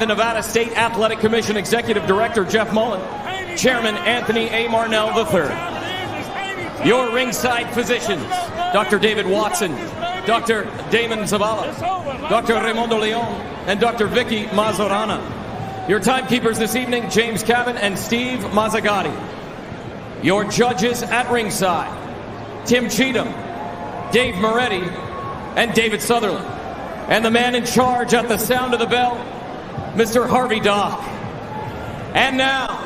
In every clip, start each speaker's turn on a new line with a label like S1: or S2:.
S1: the Nevada State Athletic Commission Executive Director Jeff Mullen, Chairman Anthony A. Marnell III. Your ringside physicians, Dr. David Watson, Dr. Damon Zavala, Dr. Raimondo Leon, and Dr. Vicky Mazzorana. Your timekeepers this evening, James Cavan and Steve Mazzagatti. Your judges at ringside, Tim Cheatham, Dave Moretti, and David Sutherland. And the man in charge at the sound of the bell, Mr. Harvey Dock. And now,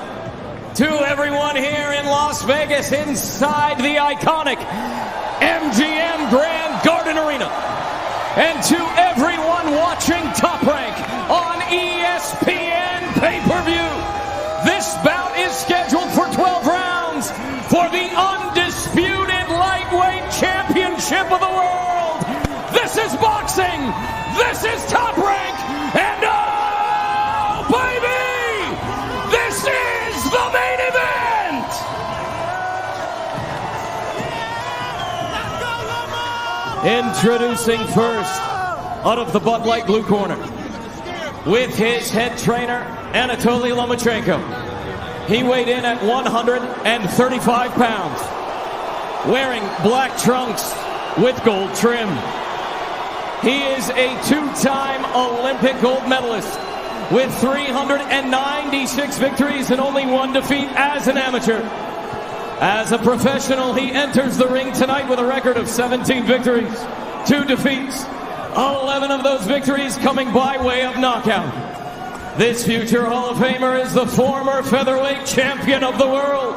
S1: to everyone here in Las Vegas inside the iconic MGM Grand Garden Arena, and to everyone watching Top Rank on ESPN pay-per-view, this bout is scheduled for 12 rounds for the undisputed lightweight championship of the world. This is boxing, this is Top Rank, and oh baby, this is the main event! Introducing first, out of the Bud Light blue corner, with his head trainer, Anatoly Lomachenko. He weighed in at 135 pounds, wearing black trunks with gold trim. He is a two-time Olympic gold medalist with 396 victories and only one defeat as an amateur. As a professional, he enters the ring tonight with a record of 17 victories, 2 defeats, 11 of those victories coming by way of knockout. This future Hall of Famer is the former featherweight champion of the world.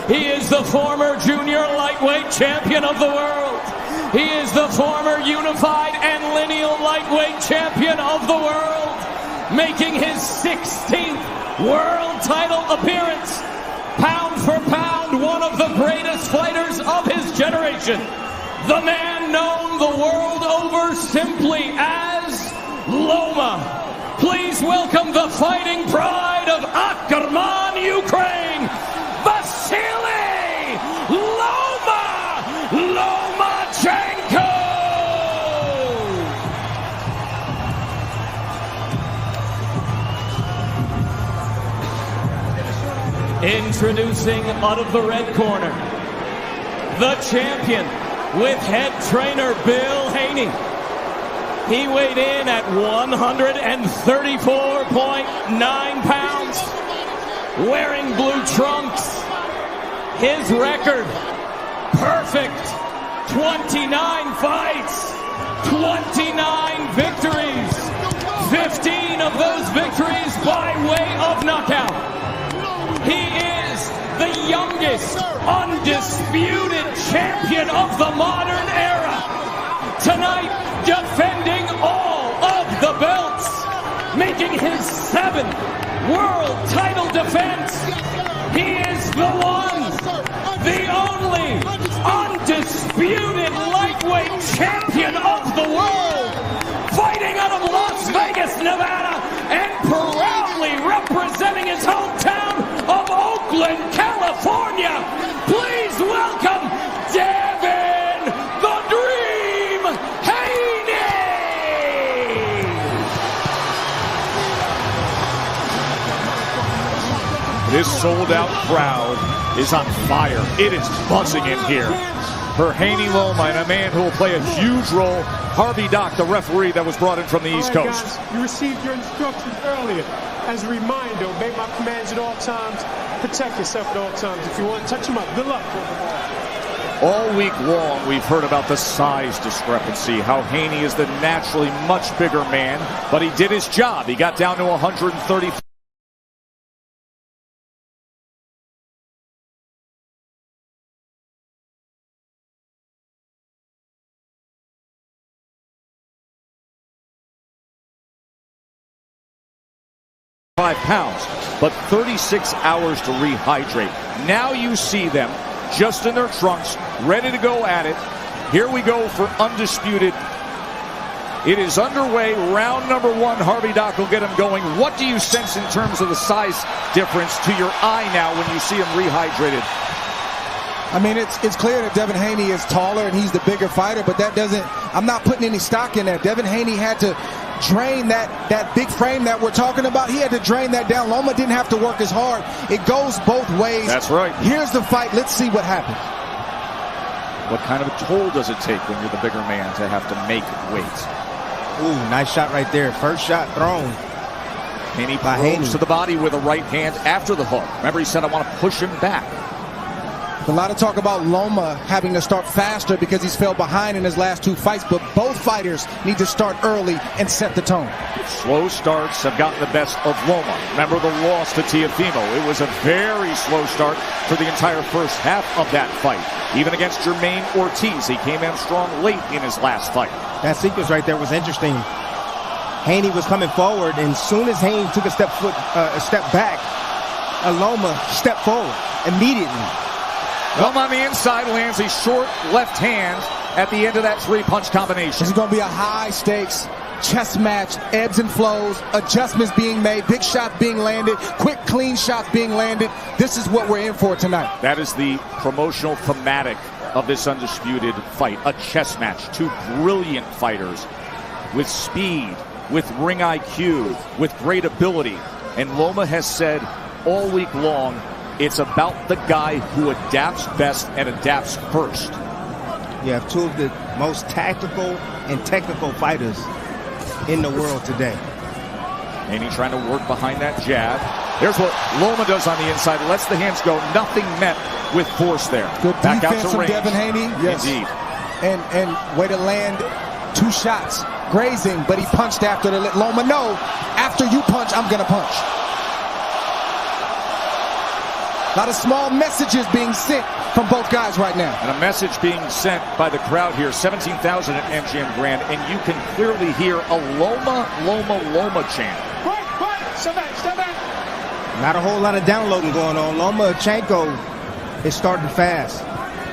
S1: He is the former junior lightweight champion of the world. He is the former unified and lineal lightweight champion of the world, making his 16th world title appearance. Pound for pound, one of the greatest fighters of his generation. The man known the world over simply as Loma. Please welcome the fighting pride of Ackerman, Ukraine, Vasiliv Lomachenko! Introducing out of the red corner, the champion with head trainer Bill Haney. He weighed in at 134.9 pounds, wearing blue trunks. His record, perfect, 29 fights, 29 victories, 15 of those victories by way of knockout. He is the youngest, undisputed champion of the modern era. Tonight, defending all of the belts, making his 7th world title defense. He is the one, the only, undisputed lightweight champion of the world, fighting out of Las Vegas, Nevada, and proudly representing his hometown of Oakland, California. Please welcome Devin the Dream Haney!
S2: This sold-out crowd is on fire. It is buzzing in here for Haney Loma, and a man who will play a huge role, Harvey Dock, the referee that was brought in from the East Coast.
S3: Guys, you received your instructions earlier. As a reminder, obey my commands at all times. Protect yourself at all times. If you want to touch him up, good luck.
S2: All week long, we've heard about the size discrepancy, how Haney is the naturally much bigger man, but he did his job. He got down to 130. Pounds, but 36 hours to rehydrate. Now you see them just in their trunks, ready to go at it. Here we go for undisputed. It is underway. Round number 1. Harvey Dock will get him going. What do you sense in terms of the size difference to your eye now when you see him rehydrated?
S4: I mean, it's clear that Devin Haney is taller and he's the bigger fighter, but that doesn't, I'm not putting any stock in that. Devin Haney had to drain that big frame that we're talking about. He had to drain that down. Loma didn't have to work as hard. It goes both ways.
S2: That's right.
S4: Here's the fight. Let's see what happens.
S2: What kind of a toll does it take when you're the bigger man to have to make weight?
S5: Ooh, nice shot right there. First shot thrown.
S2: Haney probes to the body with a right hand after the hook. Remember, he said, I want to push him back.
S4: A lot of talk about Loma having to start faster because he's fell behind in his last 2 fights, but both fighters need to start early and set the tone.
S2: Slow starts have gotten the best of Loma. Remember the loss to Teofimo. It was a very slow start for the entire first half of that fight. Even against Jermaine Ortiz, he came in strong late in his last fight.
S5: That sequence right there was interesting. Haney was coming forward, and as soon as Haney took a step back, Loma stepped forward immediately.
S2: Loma on the inside lands a short left hand at the end of that 3-punch combination.
S4: This is going to be a high-stakes chess match, ebbs and flows, adjustments being made, big shots being landed, quick, clean shots being landed. This is what we're in for tonight.
S2: That is the promotional thematic of this undisputed fight. A chess match. 2 brilliant fighters with speed, with ring IQ, with great ability. And Loma has said all week long, it's about the guy who adapts best and adapts first.
S5: You have 2 of the most tactical and technical fighters in the world today.
S2: Haney trying to work behind that jab. Here's what Loma does on the inside. Lets the hands go. Nothing met with force there.
S4: Good
S2: back
S4: defense
S2: out to
S4: from
S2: range.
S4: Devin Haney. Yes.
S2: Indeed.
S4: And way to land 2 shots. Grazing, but he punched after to let Loma know, after you punch, I'm going to punch. A lot of small messages being sent from both guys right now.
S2: And a message being sent by the crowd here, 17,000 at MGM Grand, and you can clearly hear a Loma, Loma, Loma chant.
S3: Step back.
S5: Not a whole lot of downloading going on. Lomachenko is starting fast.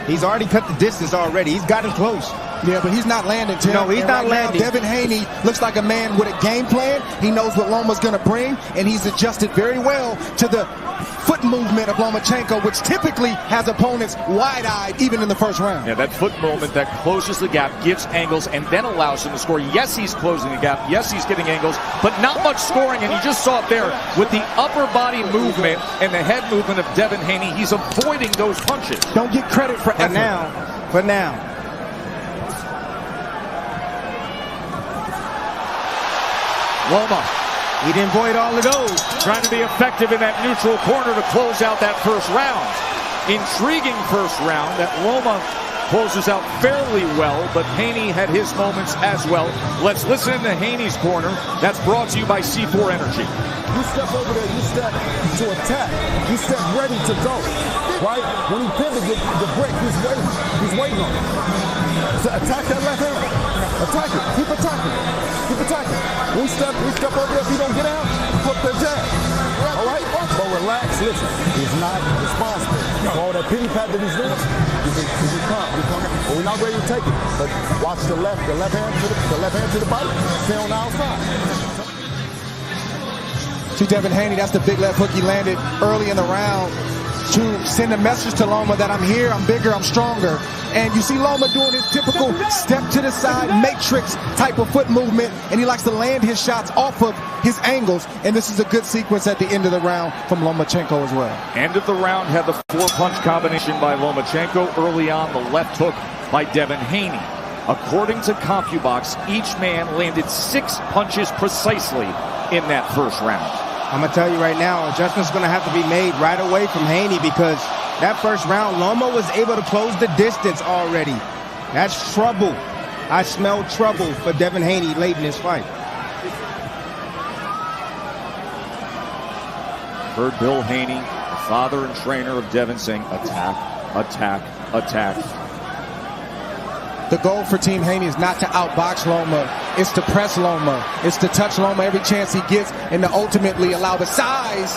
S5: He's already cut the distance already. He's gotten close.
S4: Yeah, but he's not landing, Tim.
S5: No, he's not landing.
S4: Devin Haney looks like a man with a game plan. He knows what Loma's going to bring, and he's adjusted very well to the foot movement of Lomachenko, which typically has opponents wide-eyed even in the first round.
S2: Yeah, that foot movement that closes the gap, gives angles, and then allows him to score. Yes, he's closing the gap. Yes, he's getting angles, but not much scoring, and you just saw it there with the upper body movement and the head movement of Devin Haney. He's avoiding those punches.
S4: Don't get credit for effort.
S5: For now.
S2: Loma,
S5: he didn't avoid all of those.
S2: trying to be effective in that neutral corner to close out that first round. Intriguing first round that Loma closes out fairly well, but Haney had his moments as well. Let's listen to Haney's corner. That's brought to you by C4 Energy.
S6: You step over there, you step to attack. You step ready to go, right? When he pivot the break, he's waiting on it. So attack that left hand. Attack it. Keep attacking. Keep attacking. We step over there. If you don't get out, flip that jab. All right? But relax. Listen, he's not responsible for all that pity pat that he's doing. He's calm. But we're not ready to take it. But watch the left hand to the body. Stay on the outside.
S4: See Devin Haney, that's the big left hook he landed early in the round to send a message to Loma that I'm here, I'm bigger, I'm stronger. And you see Loma doing his typical step to the side, matrix type of foot movement, and he likes to land his shots off of his angles, and this is a good sequence at the end of the round from Lomachenko as well.
S2: End of the round had the 4-punch combination by Lomachenko. Early on, the left hook by Devin Haney. According to CompuBox, each man landed 6 punches precisely in that first round.
S5: I'm going to tell you right now, adjustment's going to have to be made right away from Haney because that first round, Loma was able to close the distance already. That's trouble. I smell trouble for Devin Haney late in this fight.
S2: Heard Bill Haney, father and trainer of Devin, saying attack, attack, attack.
S4: The goal for Team Haney is not to outbox Loma. It's to press Loma. It's to touch Loma every chance he gets and to ultimately allow the size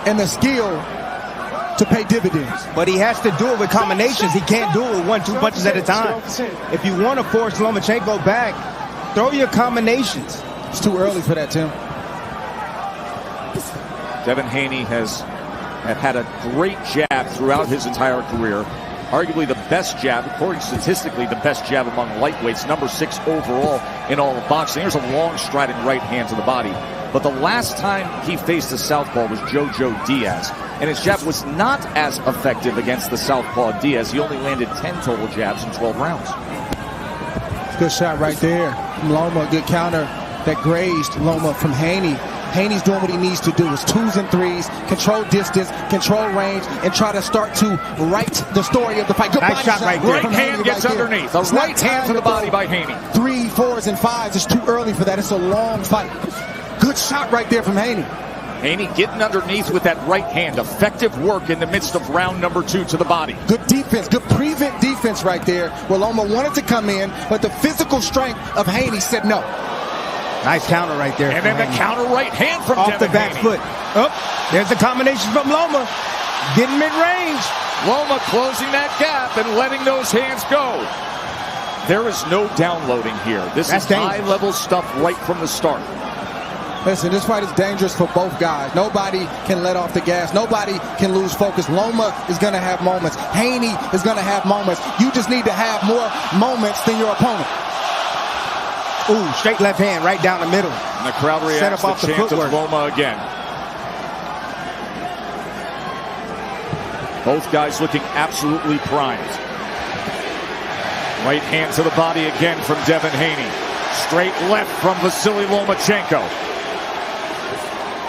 S4: and the skill to pay dividends.
S5: But he has to do it with combinations. He can't do it with 1-2 punches at a time. If you want to force Lomachenko back, throw your combinations.
S4: It's too early for that, Tim.
S2: Devin Haney has had a great jab throughout his entire career. Arguably the best jab, according statistically, the best jab among lightweights, number 6 overall in all of boxing. There's a long striding right hand to the body. But the last time he faced a southpaw was Jojo Diaz, and his jab was not as effective against the southpaw Diaz. He only landed 10 total jabs in 12 rounds.
S4: Good shot right there from Loma. Good counter that grazed Loma from Haney. Haney's doing what he needs to do. It's 2s and 3s, control distance, control range, and try to start to write the story of the fight. Good
S5: nice shot right there.
S2: Right hand gets underneath. A right hand to the body by Haney.
S4: 3, 4s, and 5s. It's too early for that. It's a long fight. Good shot right there from Haney.
S2: Haney getting underneath with that right hand. Effective work in the midst of round number 2 to the body.
S4: Good defense, good prevent defense right there. Where Loma wanted to come in, but the physical strength of Haney said no.
S5: Nice counter right there.
S2: And then the counter right hand from
S5: off
S2: Devin
S5: the back
S2: Haney.
S5: foot. Oh, there's the combination from Loma. Getting mid-range.
S2: Loma closing that gap and letting those hands go. There is no downloading here. This is high-level stuff right from the start.
S4: Listen, this fight is dangerous for both guys. Nobody can let off the gas. Nobody can lose focus. Loma is going to have moments. Haney is going to have moments. You just need to have more moments than your opponent.
S5: Ooh, straight left hand right down the middle.
S2: And the crowd reacts
S5: set up off
S2: the
S5: the
S2: chant
S5: footwork.
S2: of Loma again. Both guys looking absolutely primed. Right hand to the body again from Devin Haney. Straight left from Vasiliv Lomachenko.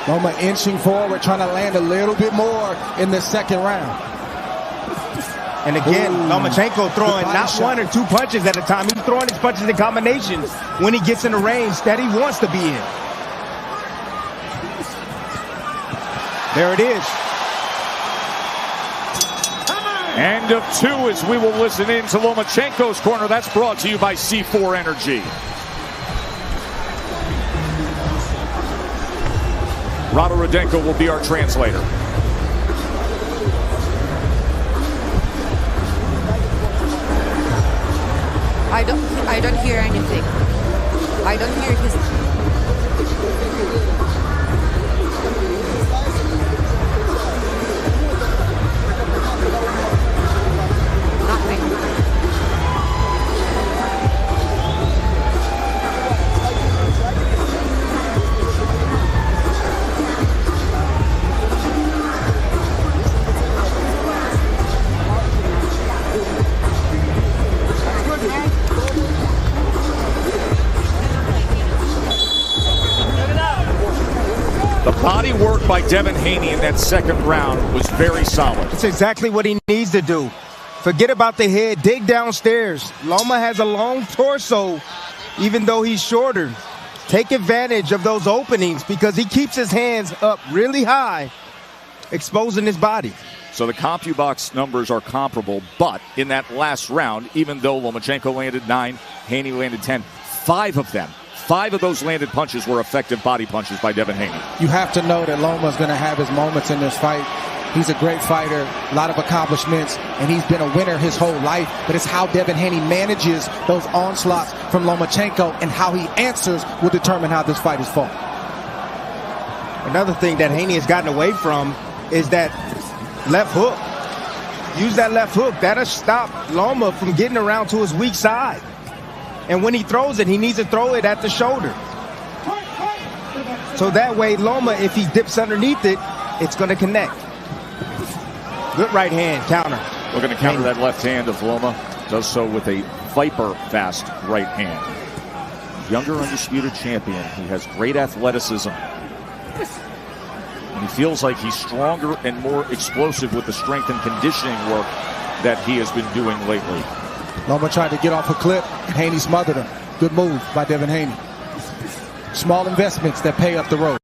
S4: Loma inching forward, trying to land a little bit more in the second round.
S5: And again, Lomachenko throwing not
S4: shot.
S5: 1 or 2 punches at a time. He's throwing his punches in combinations when he gets in the range that he wants to be in. There it is.
S2: End of 2 as we will listen in to Lomachenko's corner. That's brought to you by C4 Energy. Rado Rudenko will be our translator.
S7: I don't hear anything. I don't hear his...
S2: Body work by Devin Haney in that second round was very solid.
S5: It's exactly what he needs to do. Forget about the head, dig downstairs. Loma has a long torso, even though he's shorter. Take advantage of those openings because he keeps his hands up really high, exposing his body.
S2: So the CompuBox numbers are comparable, but in that last round, even though Lomachenko landed 9, Haney landed 10, 5 of those landed punches were effective body punches by Devin Haney.
S4: You have to know that Loma's going to have his moments in this fight. He's a great fighter, a lot of accomplishments, and he's been a winner his whole life. But it's how Devin Haney manages those onslaughts from Lomachenko and how he answers will determine how this fight is fought.
S5: Another thing that Haney has gotten away from is that left hook. Use that left hook. That'll stop Loma from getting around to his weak side. And when he throws it, he needs to throw it at the shoulder. So that way, Loma, if he dips underneath it, it's going to connect. Good right hand counter.
S2: We're going to counter that left hand of Loma. Does so with a viper-fast right hand. Younger undisputed champion. He has great athleticism. And he feels like he's stronger and more explosive with the strength and conditioning work that he has been doing lately.
S4: Loma tried to get off a clip. Haney smothered him. Good move by Devin Haney. Small investments that pay up the road.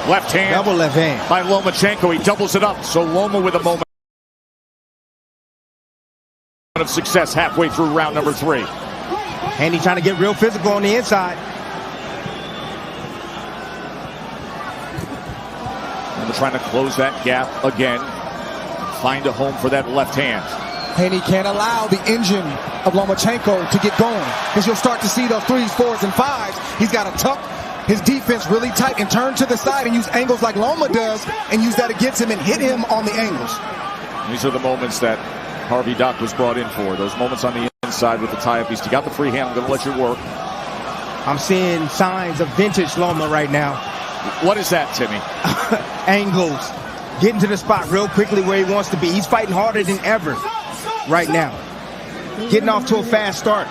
S2: Left hand.
S5: Double left hand.
S2: By Lomachenko. He doubles it up. So Loma with a moment of success halfway through round number 3.
S5: Haney trying to get real physical on the inside.
S2: And they're trying to close that gap again. Find a home for that left hand.
S4: Haney can't allow the engine of Lomachenko to get going because you'll start to see those 3s, 4s, and 5s. He's got to tuck his defense really tight and turn to the side and use angles like Loma does and use that against him and hit him on the angles.
S2: These are the moments that Harvey Dock was brought in for. Those moments on the inside with the tie-up. He's got the free hand. I'm going to let you work.
S5: I'm seeing signs of vintage Loma right now.
S2: What is that, Timmy?
S5: Angles. Getting to the spot real quickly where he wants to be. He's fighting harder than ever right now. Getting off to a fast start.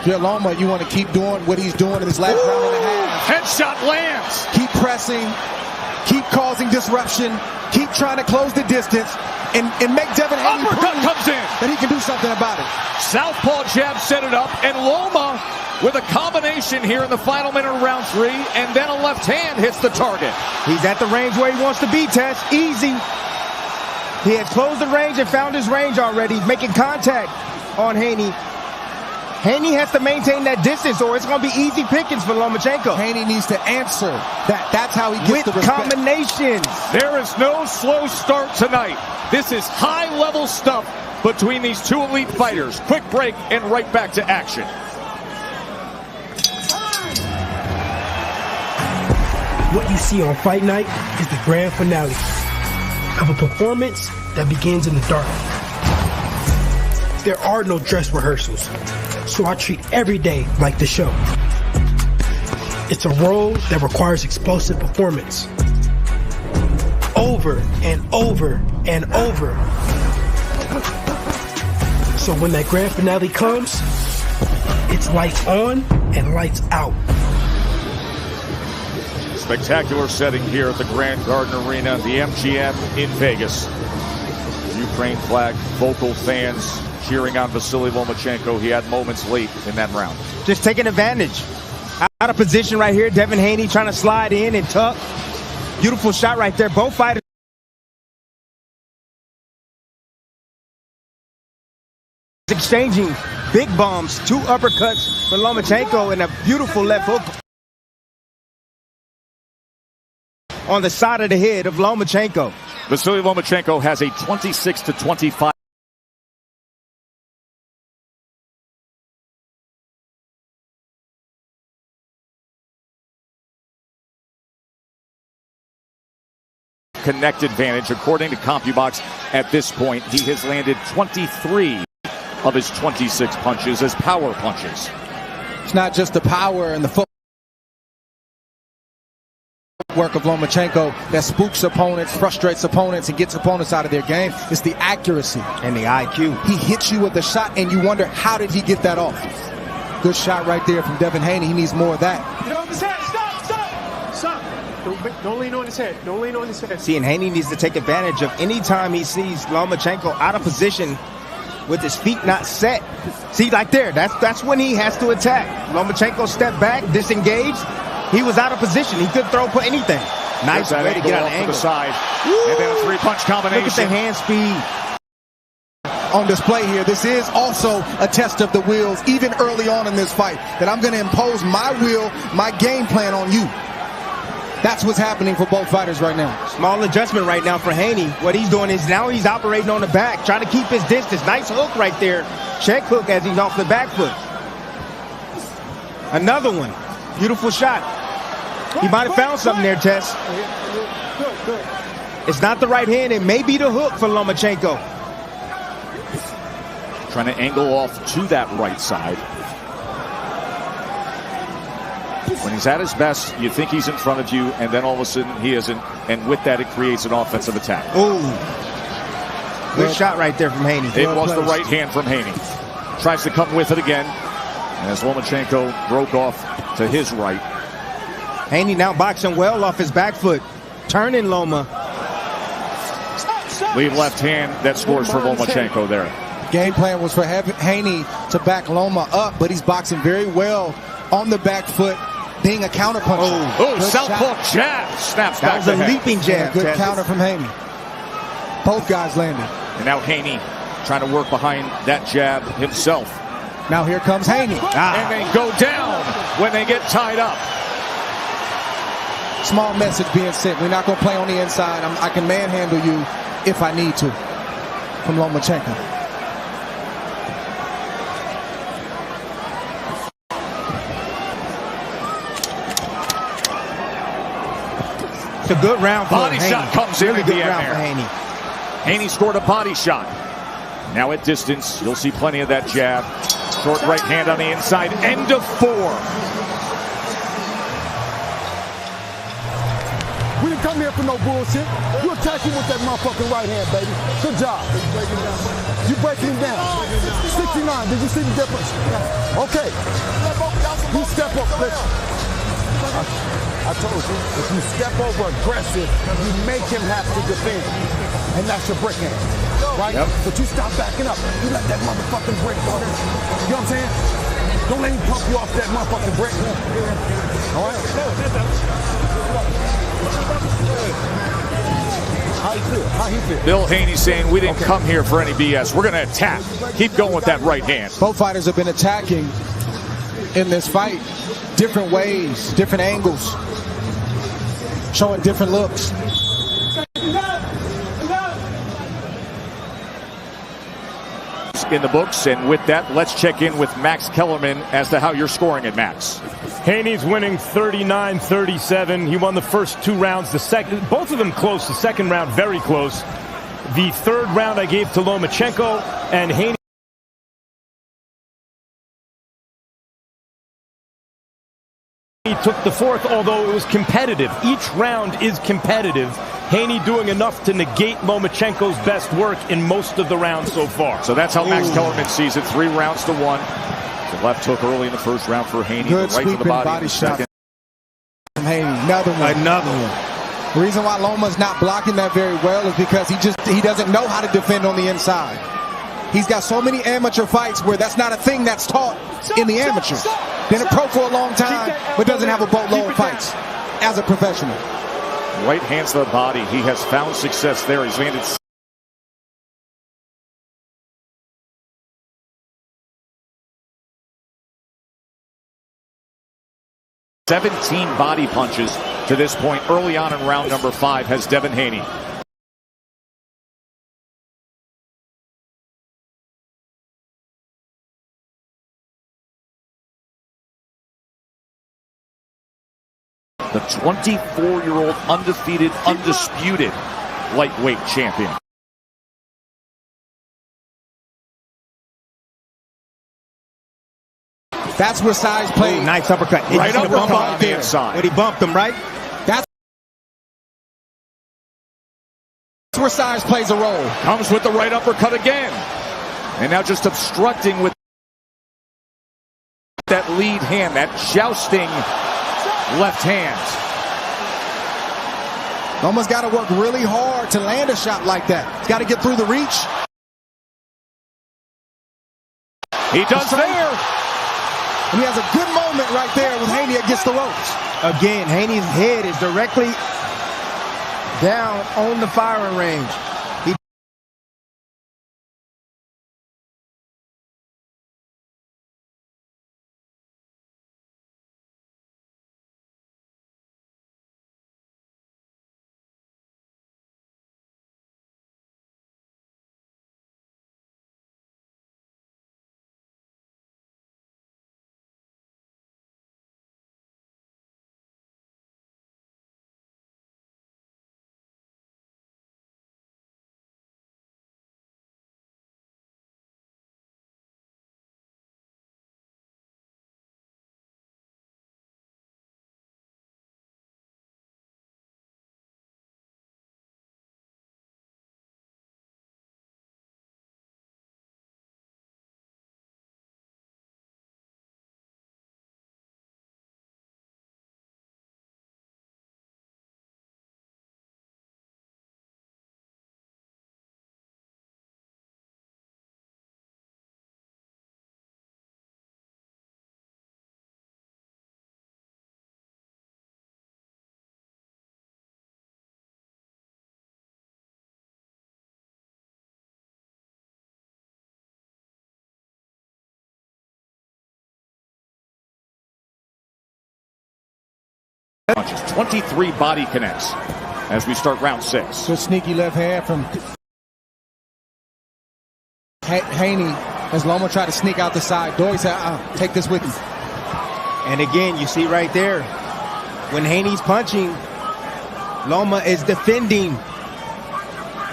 S4: Yeah, Loma, you want to keep doing what he's doing in his last round and a half.
S2: Headshot lands.
S4: Keep pressing. Keep causing disruption. Keep trying to close the distance and make Devin Haney
S2: uppercut comes in.
S4: That he can do something about it.
S2: Southpaw jab set it up, and Loma with a combination here in the final minute of round 3, and then a left hand hits the target.
S5: He's at the range where he wants to be, Tess. Easy. He has closed the range and found his range already, making contact on Haney. Haney has to maintain that distance or it's going to be easy pickings for Lomachenko.
S4: Haney needs to answer that. That's how he gets
S5: with
S4: the respect.
S5: combinations.
S2: There is no slow start tonight. This is high-level stuff between these two elite fighters. Quick break and right back to action.
S8: What you see on fight night is the grand finale of a performance that begins in the dark. There are no dress rehearsals, so I treat every day like the show. It's a role that requires explosive performance. Over and over and over. So when that grand finale comes, it's lights on and lights out.
S2: Spectacular setting here at the Grand Garden Arena, the MGM in Vegas. Ukraine flag, vocal fans cheering on Vasiliv Lomachenko. He had moments late in that round.
S5: Just taking advantage. Out of position right here. Devin Haney trying to slide in and tuck. Beautiful shot right there. Both fighters exchanging big bombs. 2 uppercuts for Lomachenko and a beautiful left hook on the side of the head of Lomachenko.
S2: Vasiliv Lomachenko has a 26-25 connect advantage. According to CompuBox, at this point, he has landed 23 of his 26 punches as power punches.
S4: It's not just the power and the footwork of Lomachenko that spooks opponents, frustrates opponents, and gets opponents out of their game. It's the accuracy
S5: and the IQ.
S4: He hits you with a shot, and you wonder, how did he get that off? Good shot right there from Devin Haney. He needs more of that.
S3: Get on his head. Stop. Don't lean on his head. Don't lean on his head.
S5: See, and Haney needs to take advantage of any time he sees Lomachenko out of position with his feet not set. See, like there, that's when he has to attack. Lomachenko stepped back, disengaged. He was out of position. He could throw anything. Nice way to get out of the angle.
S2: To the side. And then a 3-punch combination.
S5: Look at the hand speed
S4: on display here. This is also a test of the wills, even early on in this fight, that I'm going to impose my will, my game plan on you. That's what's happening for both fighters right now.
S5: Small adjustment right now for Haney. What he's doing is now he's operating on the back, trying to keep his distance. Nice hook right there. Check hook as he's off the back foot. Another one. Beautiful shot. He might have found something there, Tess.
S3: Good.
S5: It's not the right hand. It may be the hook for Lomachenko.
S2: Trying to angle off to that right side. When he's at his best, you think he's in front of you, and then all of a sudden he isn't. And with that, it creates an offensive attack.
S5: Ooh. Good shot right there from Haney.
S2: It was the right hand from Haney. Tries to come with it again. And as Lomachenko broke off to his right.
S5: Haney now boxing well off his back foot. Turning Loma.
S2: Lead left hand that scores for Lomachenko there.
S4: Game plan was for Haney to back Loma up, but he's boxing very well on the back foot, being a counterpuncher.
S2: Oh, southpaw jab. Snaps back
S5: to head. That was a leaping jab.
S4: Good counter from Haney. Both guys landed.
S2: And now Haney trying to work behind that jab himself.
S4: Now here comes Haney.
S2: And they go down when they get tied up.
S4: Small message being sent. We're not going to play on the inside. I can manhandle you if I need to. From Lomachenko.
S5: It's a good round for
S2: Body shot comes in
S5: really
S2: at the
S5: good
S2: end
S5: round
S2: there.
S5: for Haney.
S2: Haney scored a body shot. Now at distance, you'll see plenty of that jab. Short right hand on the inside. End of 4.
S6: We didn't come here for no bullshit. You attack him with that motherfucking right hand, baby. Good job. You breaking him down. 69, did you see the difference? Okay. You step up, listen. I told you, if you step over aggressive, you make him have to defend. And that's your break hand, right?
S2: Yep.
S6: But you stop backing up. You let that motherfucking brick go. You know what I'm saying? Don't let him pump you off that motherfucking brick. All right? How he feel? How he feel?
S2: Bill Haney saying we didn't come here for any BS. We're going to attack. Keep going with that right hand.
S4: Both fighters have been attacking in this fight different ways, different angles, showing different looks.
S2: In the books, and with that, let's check in with Max Kellerman as to how you're scoring it, Max.
S9: Haney's winning 39-37. He won the first 2 rounds. The second, both of them close. The second round very close. The third round I gave to Lomachenko, and Haney took the fourth, although it was competitive. Each round is competitive. Haney doing enough to negate Lomachenko's best work in most of the rounds so far.
S2: So that's how Max Kellerman sees it. 3 rounds to 1. The left hook early in the first round for Haney.
S4: Good
S2: Right to the body
S4: shot from Haney. Another one. The reason why Loma's not blocking that very well is because he doesn't know how to defend on the inside. He's got so many amateur fights where that's not a thing that's taught in the amateurs. Been a pro for a long time, but doesn't have a boatload of fights as a professional.
S2: Right hands to the body. He has found success there. He's landed 17 body punches to this point. Early on in round number 5 has Devin Haney. The 24-year-old undefeated, undisputed lightweight champion.
S4: That's where size plays.
S5: Ooh, nice uppercut.
S2: Right uppercut on the inside.
S5: But he bumped him, right?
S4: That's where size plays a role.
S2: Comes with the right uppercut again. And now just obstructing with that lead hand, that jousting left hand.
S4: Loma's got to work really hard to land a shot like that. He's got to get through the reach.
S2: He does there.
S4: And he has a good moment right there with Haney against the ropes.
S5: Again, Haney's head is directly down on the firing range.
S2: Punches, 23 body connects as we start round 6.
S4: Good sneaky left hand from Haney as Loma tried to sneak out the side door. He said, take this with you.
S5: And again, you see right there, when Haney's punching, Loma is defending.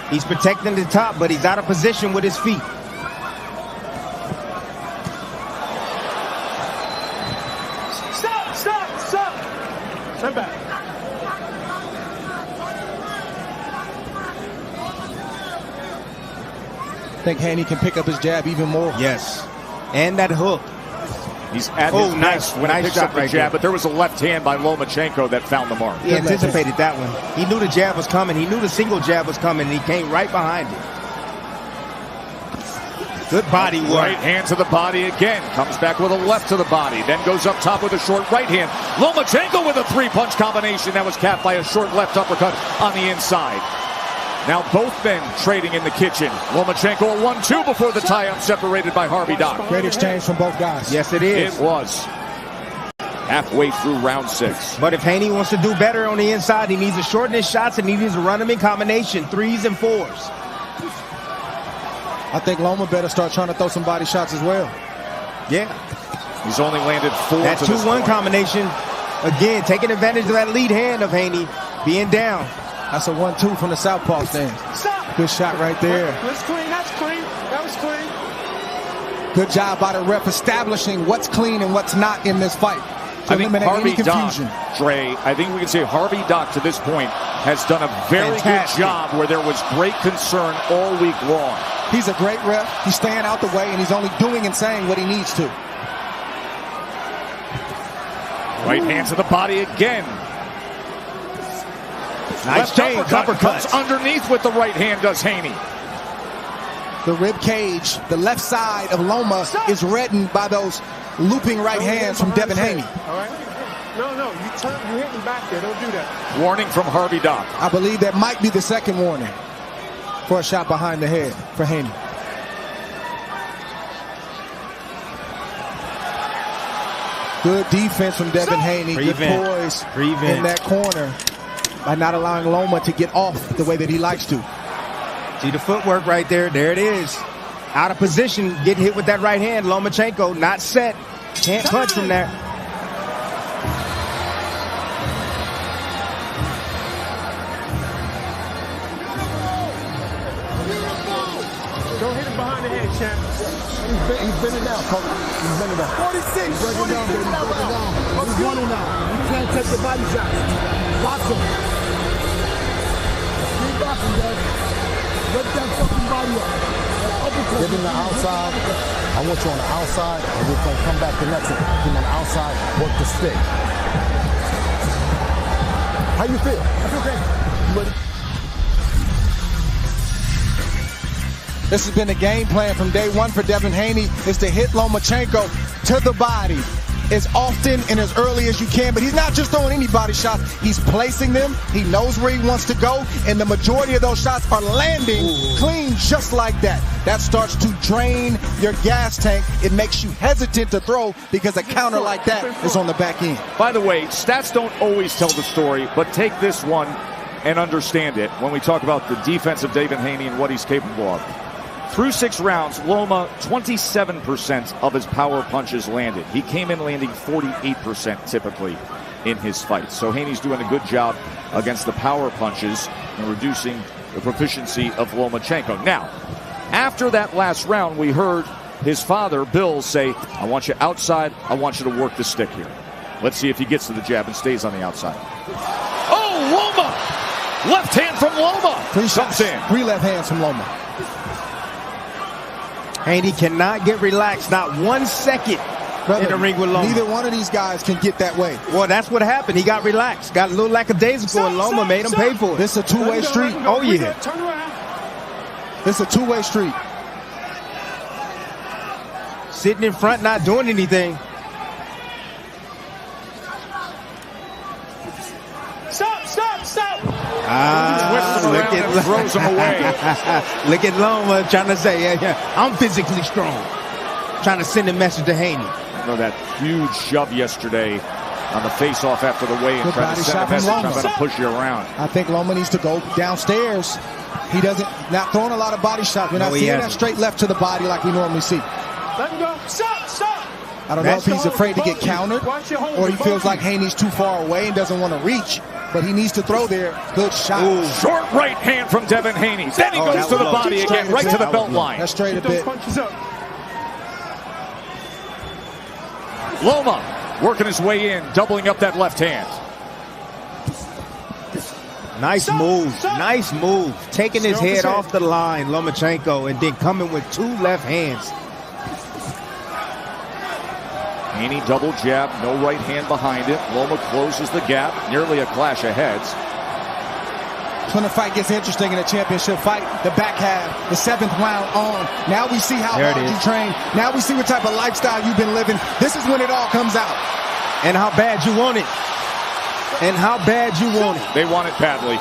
S5: He's protecting the top, but he's out of position with his feet.
S3: Stop! Stop! Stop! Turn back.
S4: I think Haney can pick up his jab even more.
S5: Yes. And that hook.
S2: He's at his best when he picks up the jab, but there was a left hand by Lomachenko that found the mark.
S5: He anticipated that one. He knew the jab was coming. He knew the single jab was coming, and he came right behind it. Good body work.
S2: Right hand to the body again. Comes back with a left to the body. Then goes up top with a short right hand. Lomachenko with a three-punch combination that was capped by a short left uppercut on the inside. Now both men trading in the kitchen. Lomachenko a 1-2 before the tie-up, separated by Harvey Dock.
S4: Great exchange from both guys.
S5: Yes, it is.
S2: It was. Halfway through round 6.
S5: But if Haney wants to do better on the inside, he needs to shorten his shots and he needs to run them in combination, 3s and 4s.
S4: I think Loma better start trying to throw some body shots as well.
S5: Yeah.
S2: He's only landed 4
S5: that
S2: to this
S5: 2-1
S2: point.
S5: combination, again, taking advantage of that lead hand of Haney being down.
S4: That's a 1-2 from the southpaw stance.
S3: Stop!
S4: Good shot right there.
S3: That's clean. That's clean. That was clean.
S4: Good job by the ref establishing what's clean and what's not in this fight. To
S2: I think
S4: eliminate
S2: Harvey
S4: any confusion.
S2: Dock, Dre, I think we can say Harvey Dock to this point has done a very good job where there was great concern all week long.
S4: He's a great ref. He's staying out the way, and he's only doing and saying what he needs to.
S2: Right hand to the body again.
S5: Nice
S2: Left uppercut comes underneath with the right hand, does Haney.
S4: The rib cage, the left side of Loma is reddened by those looping right hands from Devin Haney.
S3: All right? No, you hitting back there. Don't do that.
S2: Warning from Harvey Dock.
S4: I believe that might be the second warning for a shot behind the head for Haney. Good defense from Devin Haney. Good poise in that corner by not allowing Loma to get off the way that he likes to.
S5: See the footwork right there. There it is. Out of position, getting hit with that right hand. Lomachenko not set. Can't punch from there.
S3: Don't hit him behind the head, champ.
S6: He's bending down, coach. He's bending down. 46. Break it down, baby. Break it down. He's running now. You can't take the body shots. Box him. Keep boxing, guys. Let that fucking body up. Get him on the outside. I want you on the outside, and we're going to come back to next one. Get him on the outside, work the stick. How you feel? I feel great. You ready?
S4: This has been the game plan from day one for Devin Haney, is to hit Lomachenko to the body as often and as early as you can. But he's not just throwing any body shots. He's placing them. He knows where he wants to go. And the majority of those shots are landing clean just like that. That starts to drain your gas tank. It makes you hesitant to throw because a counter like that is on the back end.
S2: By the way, stats don't always tell the story, but take this one and understand it when we talk about the defense of Devin Haney and what he's capable of. Through 6 rounds, Loma, 27% of his power punches landed. He came in landing 48% typically in his fights. So Haney's doing a good job against the power punches and reducing the proficiency of Lomachenko. Now, after that last round, we heard his father, Bill, say, I want you outside. I want you to work the stick here. Let's see if he gets to the jab and stays on the outside. Oh, Loma! Left hand from Loma.
S4: 3 shots in. 3 left hands from Loma.
S5: Haney cannot get relaxed, not 1 second in the ring with Loma.
S4: Neither one of these guys can get that way.
S5: Well, that's what happened. He got relaxed, got a little lackadaisical, and Loma made him pay for it.
S4: This is a two-way street.
S5: Oh, yeah.
S3: Turn around.
S4: This is a two-way street.
S5: Sitting in front, not doing anything.
S3: Stop.
S5: Look at
S2: throws him away.
S5: Look at Loma trying to say, I'm physically strong. Trying to send a message to Haney.
S2: You know, that huge shove yesterday on the face-off after the weigh-in, trying to send a message, I'm going to push you around.
S4: I think Loma needs to go downstairs. He doesn't, not throwing a lot of body shots. We're not seeing that straight left to the body like we normally see.
S3: Let him go. Stop.
S4: I don't know if he's afraid to get countered or he feels like Haney's too far away and doesn't want to reach. but he needs to throw there. Good shot.
S2: Ooh. Short right hand from Devin Haney. Then he goes to the body again, right to the belt line.
S4: That's straight a bit.
S2: Loma working his way in, doubling up that left hand.
S5: Nice move. Nice move. Taking his head off the line, Lomachenko, and then coming with 2 left hands.
S2: Haney double jab, no right hand behind it. Loma closes the gap, nearly a clash of heads.
S4: When the fight gets interesting in a championship fight, the back half, the 7th round on. Now we see how hard you train. Now we see what type of lifestyle you've been living. This is when it all comes out.
S5: And how bad you want it. And how bad you want it.
S2: They want it badly.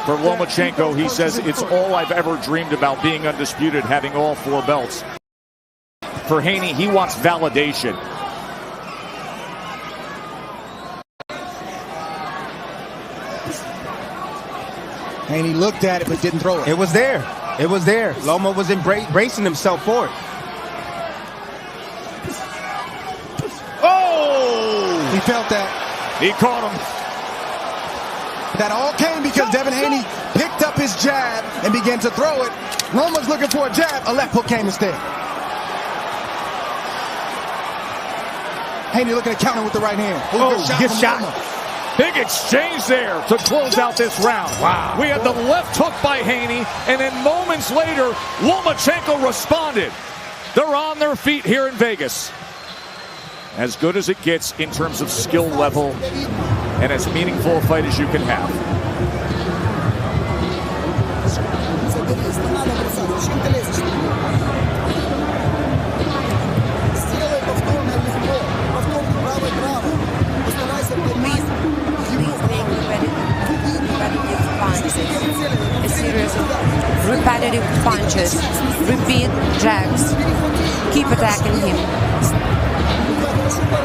S2: For Lomachenko, he says, it's all I've ever dreamed about, being undisputed, having all 4 belts. For Haney, he wants validation.
S4: Haney looked at it but didn't throw it.
S5: It was there. It was there. Loma was bracing himself for it. Oh!
S4: He felt that.
S2: He caught him.
S4: That all came because Devin Haney picked up his jab and began to throw it. Loma's looking for a jab. A left hook came instead. Haney looking to counter with the right hand.
S5: Oh, good shot.
S2: Big exchange there to close out this round.
S5: Wow.
S2: We had the left hook by Haney, and then moments later, Lomachenko responded. They're on their feet here in Vegas. As good as it gets in terms of skill level, and as meaningful a fight as you can have.
S7: A series of repetitive punches, repeat jabs, keep attacking him,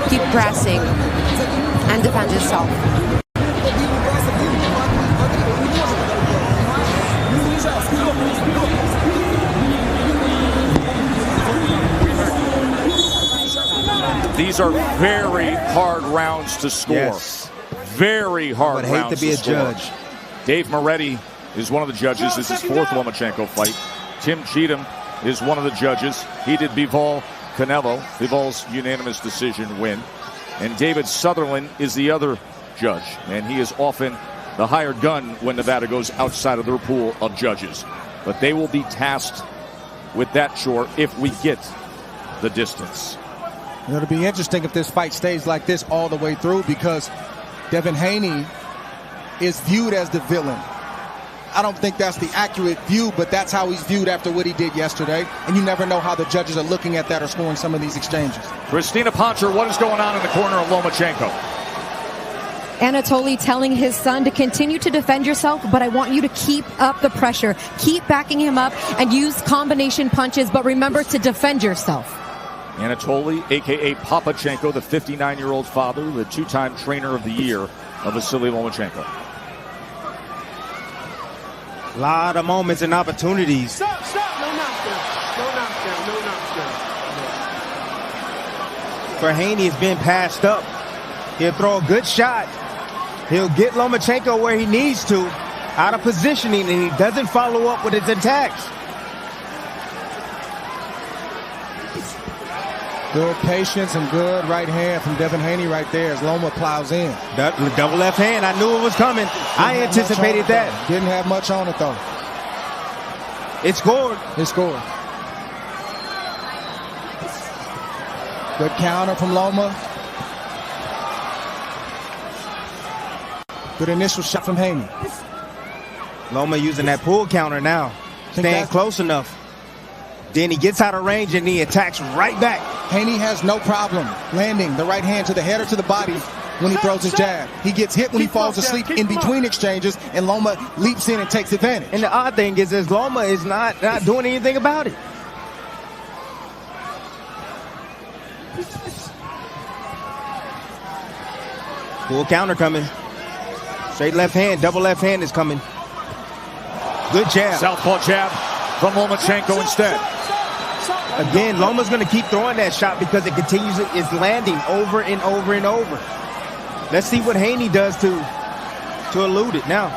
S7: keep pressing, and defend yourself.
S2: These are very hard rounds to score.
S5: Yes.
S2: Very hard rounds to score.
S5: I would hate to be a judge.
S2: Dave Moretti is one of the judges. This is his 4th Lomachenko fight. Tim Cheatham is one of the judges. He did Bivol Canelo. Bivol's unanimous decision win. And David Sutherland is the other judge. And he is often the hired gun when Nevada goes outside of their pool of judges. But they will be tasked with that chore if we get the distance.
S4: It'll be interesting if this fight stays like this all the way through, because Devin Haney is viewed as the villain. I don't think that's the accurate view, but that's how he's viewed after what he did yesterday. And you never know how the judges are looking at that or scoring some of these exchanges.
S2: Christina Poncher, what is going on in the corner of Lomachenko?
S10: Anatoly telling his son to continue to defend yourself, but I want you to keep up the pressure. Keep backing him up and use combination punches, but remember to defend yourself.
S2: Anatoly, a.k.a. Papachenko, the 59-year-old father, the 2-time trainer of the year of Vasiliv Lomachenko.
S5: A lot of moments and opportunities.
S3: Stop. No knockdown. No knockdown.
S5: For Haney, it's been passed up. He'll throw a good shot. He'll get Lomachenko where he needs to, out of positioning, and he doesn't follow up with his attacks.
S4: Good patience and good right hand from Devin Haney right there as Loma plows in.
S5: Double left hand. I knew it was coming. I anticipated that.
S4: Didn't have much on it, though.
S5: It scored.
S4: It scored. Good counter from Loma. Good initial shot from Haney.
S5: Loma using that pull counter now. Staying close enough. Then he gets out of range and he attacks right back.
S4: Haney has no problem landing the right hand to the head or to the body when he throws his jab. He gets hit when he falls asleep in between exchanges, and Loma leaps in and takes advantage.
S5: And the odd thing is Loma is not doing anything about it. Full counter coming. Straight left hand, double left hand is coming. Good jab.
S2: Southpaw jab from Lomachenko instead.
S5: Again, Loma's going to keep throwing that shot because it continues, it's landing over and over and over. Let's see what Haney does to to elude it now.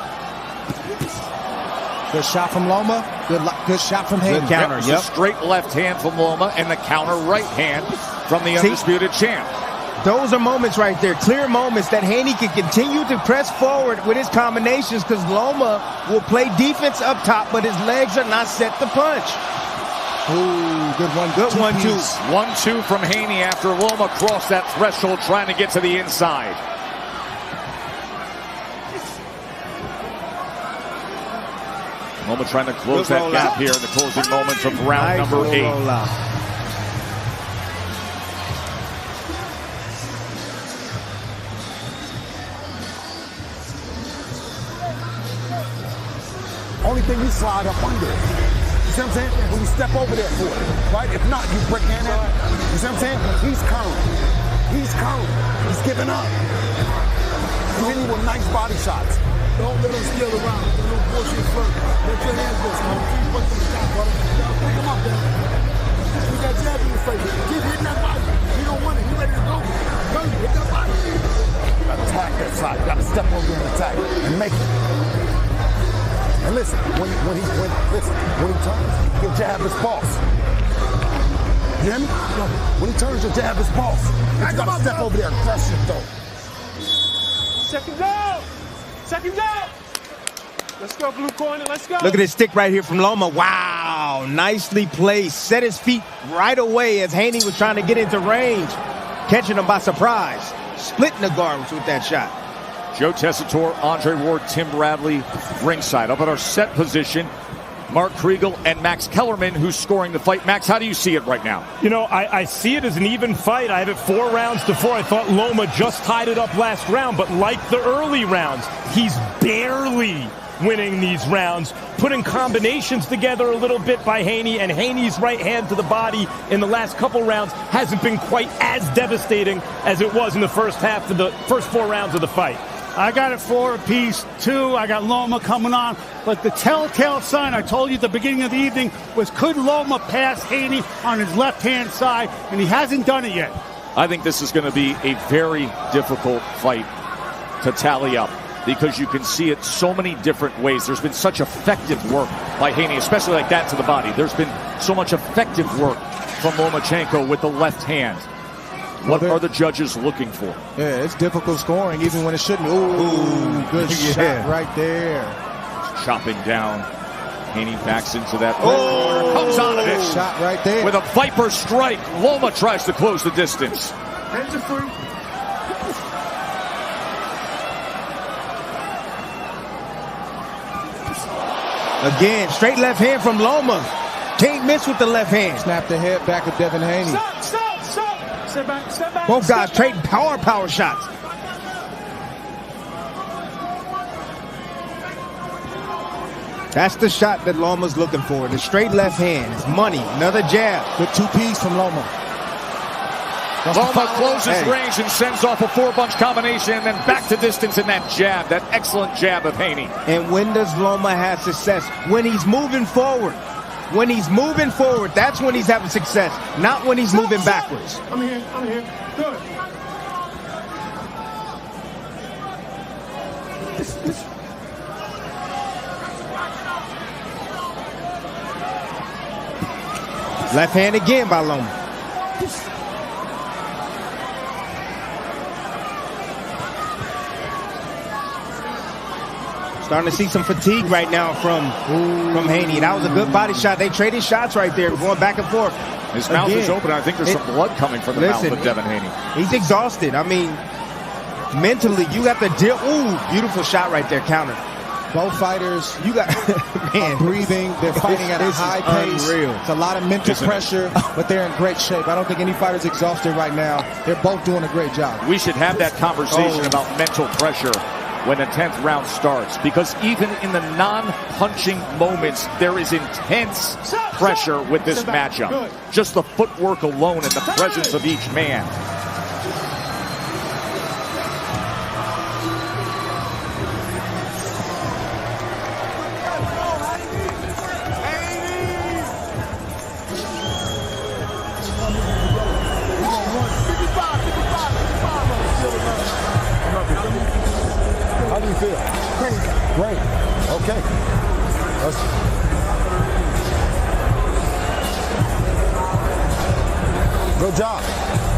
S4: Good shot from Loma. Good shot from Haney.
S5: Good counter.
S2: Yep. Straight left hand from Loma and the counter right hand from the undisputed champ.
S5: Those are moments right there, clear moments that Haney can continue to press forward with his combinations because Loma will play defense up top, but his legs are not set to punch.
S4: Ooh, good one.
S5: Good 1-2.
S2: 1-2 from Haney after Loma crossed that threshold trying to get to the inside. Loma trying to close that gap here in the closing moments of round number 8.
S6: Only thing you slide up under it. You see what I'm saying? When you step over there for it, right? If not, you break hand out. You see what I'm saying? He's curling. He's curling. He's giving up. He's hitting you with nice body shots.
S11: Don't let him steal around. Don't push his foot. Let your hands go, man. Keep pushing the shot, brother. Pick him up, man. You got jab in your face. Keep hitting that body. He don't want it. He ready to go. Go, hit that body.
S6: You gotta attack that shot. You gotta step over and attack and make it. And listen, when he turns, you jab his boss. You hear me? When he turns, you jab his boss. You gotta step over there and crush it, though.
S3: Second down. Second down. Let's go, blue corner. Let's go.
S5: Look at this stick right here from Loma. Wow, nicely placed. Set his feet right away as Haney was trying to get into range. Catching him by surprise. Splitting the guards with that shot.
S2: Joe Tessitore, Andre Ward, Tim Bradley, ringside. Up at our set position, Mark Kriegel and Max Kellerman, who's scoring the fight. Max, how do you see it right now?
S9: You know, I see it as an even fight. I have it 4 rounds to 4. I thought Loma just tied it up last round, but like the early rounds, he's barely winning these rounds, putting combinations together a little bit by Haney, and Haney's right hand to the body in the last couple rounds hasn't been quite as devastating as it was in the first half of the first 4 rounds of the fight.
S11: I got it 4 apiece, 2. I got Loma coming on. But the telltale sign I told you at the beginning of the evening was could Loma pass Haney on his left-hand side, and he hasn't done it yet.
S2: I think this is going to be a very difficult fight to tally up because you can see it so many different ways. There's been such effective work by Haney, especially like that to the body. There's been so much effective work from Lomachenko with the left hand. What are the judges looking for?
S4: Yeah, it's difficult scoring even when it shouldn't. Ooh, good shot right there.
S2: Chopping down. Haney backs into that. Oh, comes out of it.
S4: Shot right there.
S2: With a Viper strike, Loma tries to close the distance.
S3: Hands are free.
S5: Again, straight left hand from Loma. Can't miss with the left hand.
S4: Snap the head back of Devin Haney.
S3: Stop. Step back.
S5: Both guys trading power shots. That's the shot that Loma's looking for. The straight left hand. It's money. Another jab.
S4: Good 2-piece from Loma.
S2: Loma closes range and sends off a 4-bunch combination and then back to distance in that jab. That excellent jab of Haney.
S5: And when does Loma have success? When he's moving forward. When he's moving forward, that's when he's having success, not when he's moving backwards.
S3: I'm here. Good.
S5: Left hand again by Loma. Starting to see some fatigue right now from Haney. That was a good body shot. They traded shots right there, going back and forth.
S2: His mouth is open. I think there's some blood coming from the mouth of Devin Haney.
S5: He's exhausted. I mean, mentally, you have to deal. Ooh, beautiful shot right there, counter.
S4: Both fighters, you got man breathing. They're fighting at a high pace.
S5: Unreal.
S4: It's a lot of mental pressure, but they're in great shape. I don't think any fighter's exhausted right now. They're both doing a great job.
S2: We should have that conversation about mental pressure when the 10th round starts, because even in the non-punching moments, there is intense pressure with this matchup. Just the footwork alone and the presence of each man.
S6: How do do you feel? Great. Okay. Good job.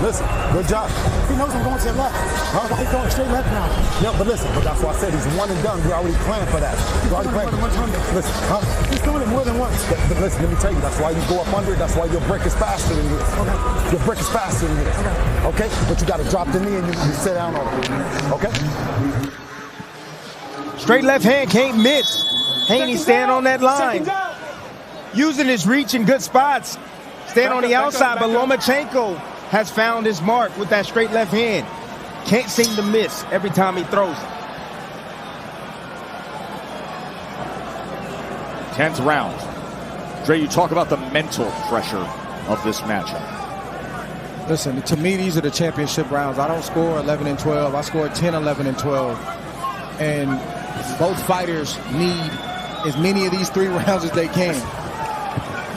S6: Listen, good job.
S11: He knows I'm going to the left.
S6: Huh?
S11: He's going straight left now.
S6: Yeah, but listen, but that's why I said he's one and done. We already planned for that. We already planned. Listen, huh?
S11: He's doing it more than once.
S6: But listen, let me tell you, that's why you go up under it. That's why your break is faster than this.
S11: Okay.
S6: Your break is faster than this. Okay? But you got to drop the knee and you sit down on it. Okay?
S5: Straight left hand can't miss. Haney stand on that line. Using his reach in good spots. Stand on the outside, but Lomachenko has found his mark with that straight left hand. Can't seem to miss every time he throws it.
S2: 10th round. Dre, you talk about the mental pressure of this matchup.
S4: Listen, to me, these are the championship rounds. I don't score 11 and 12. I score 10, 11 and 12. And both fighters need as many of these 3 rounds as they can,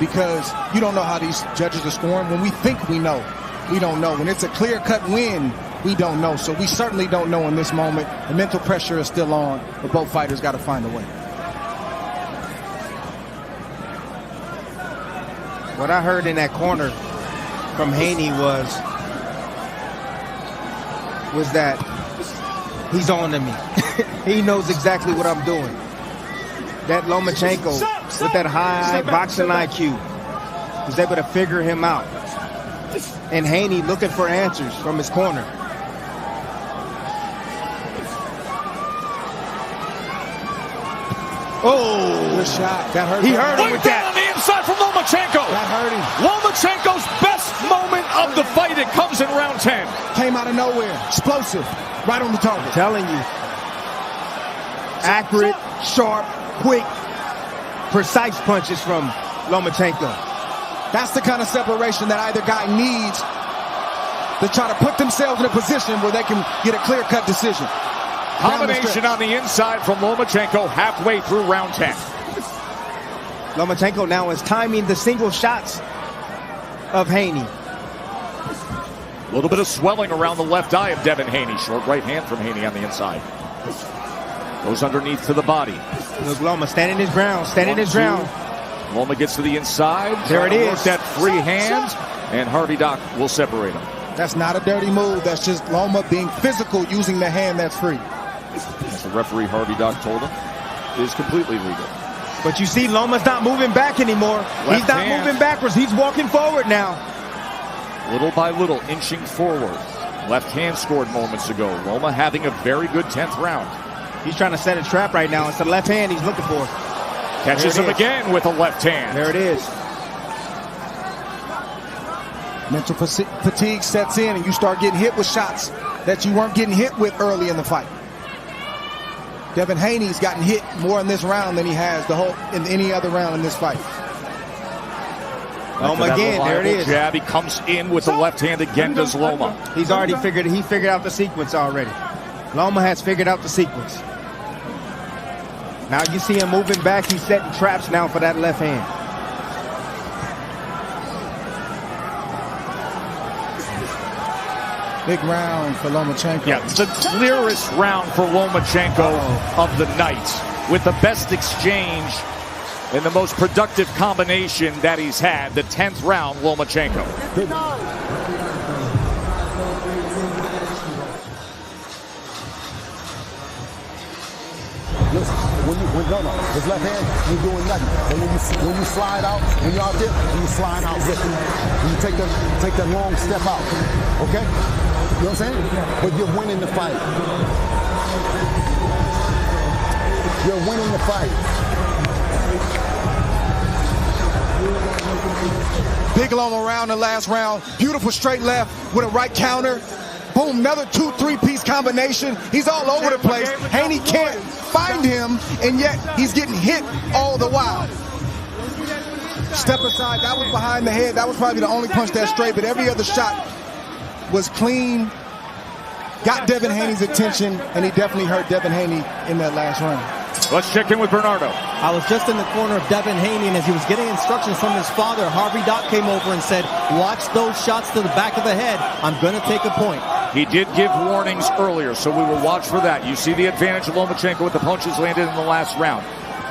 S4: because you don't know how these judges are scoring. When we think we know, we don't know. When it's a clear-cut win, we don't know. So we certainly don't know in this moment. The mental pressure is still on, but both fighters got to find a way.
S5: What I heard in that corner from Haney was that he's on to me. He knows exactly what I'm doing. That Lomachenko, with that high boxing IQ, was able to figure him out. And Haney looking for answers from his corner. Oh,
S4: good shot. That hurt.
S5: He hurt him with that.
S2: On the inside from Lomachenko.
S4: That hurt him.
S2: Lomachenko's best moment of the fight. It comes in round 10.
S4: Came out of nowhere. Explosive. Right on the target.
S5: I'm telling you. Accurate, sharp, quick, precise punches from Lomachenko.
S4: That's the kind of separation that either guy needs to try to put themselves in a position where they can get a clear-cut decision.
S2: Combination on the inside from Lomachenko halfway through round 10.
S5: Lomachenko now is timing the single shots of Haney.
S2: A little bit of swelling around the left eye of Devin Haney. Short right hand from Haney on the inside. Goes underneath to the body.
S5: Look, Loma standing his ground, standing his ground.
S2: Loma gets to the inside.
S5: There it is.
S2: Work that free hand, and Harvey Dock will separate him.
S4: That's not a dirty move. That's just Loma being physical, using the hand that's free.
S2: As the referee Harvey Dock told him, is completely legal.
S5: But you see, Loma's not moving back anymore. He's not moving backwards. He's walking forward now.
S2: Little by little, inching forward. Left hand scored moments ago. Loma having a very good 10th round.
S5: He's trying to set a trap right now. It's the left hand he's looking for.
S2: Catches him again with a left hand.
S5: There it is.
S4: Mental fatigue sets in, and you start getting hit with shots that you weren't getting hit with early in the fight. Devin Haney's gotten hit more in this round than he has in any other round in this fight.
S5: Loma again, there it is.
S2: Jab, he comes in with the left hand again, does Loma.
S5: He's already figured out the sequence already. Loma has figured out the sequence. Now you see him moving back. He's setting traps now for that left hand.
S4: Big round for Lomachenko.
S2: Yeah, the clearest round for Lomachenko of the night, with the best exchange and the most productive combination that he's had. The 10th round, Lomachenko.
S6: Listen, his left hand, you're doing nothing. And when you slide out, when you're out there, you slide out with him. You take that long step out. Okay? You know what I'm saying? But you're winning the fight. You're winning the fight.
S4: Big Loma around the last round. Beautiful straight left with a right counter. Boom, another 2-3-piece combination. He's all over the place. Haney can't find him, and yet he's getting hit all the while. Step aside, that was behind the head. That was probably the only punch that straight, but every other shot was clean. Got Devin Haney's attention, and he definitely hurt Devin Haney in that last round.
S2: Let's check in with Bernardo.
S12: I was just in the corner of Devin Haney, and as he was getting instructions from his father, Harvey Dock came over and said, watch those shots to the back of the head. I'm going to take a point.
S2: He did give warnings earlier, so we will watch for that. You see the advantage of Lomachenko with the punches landed in the last round.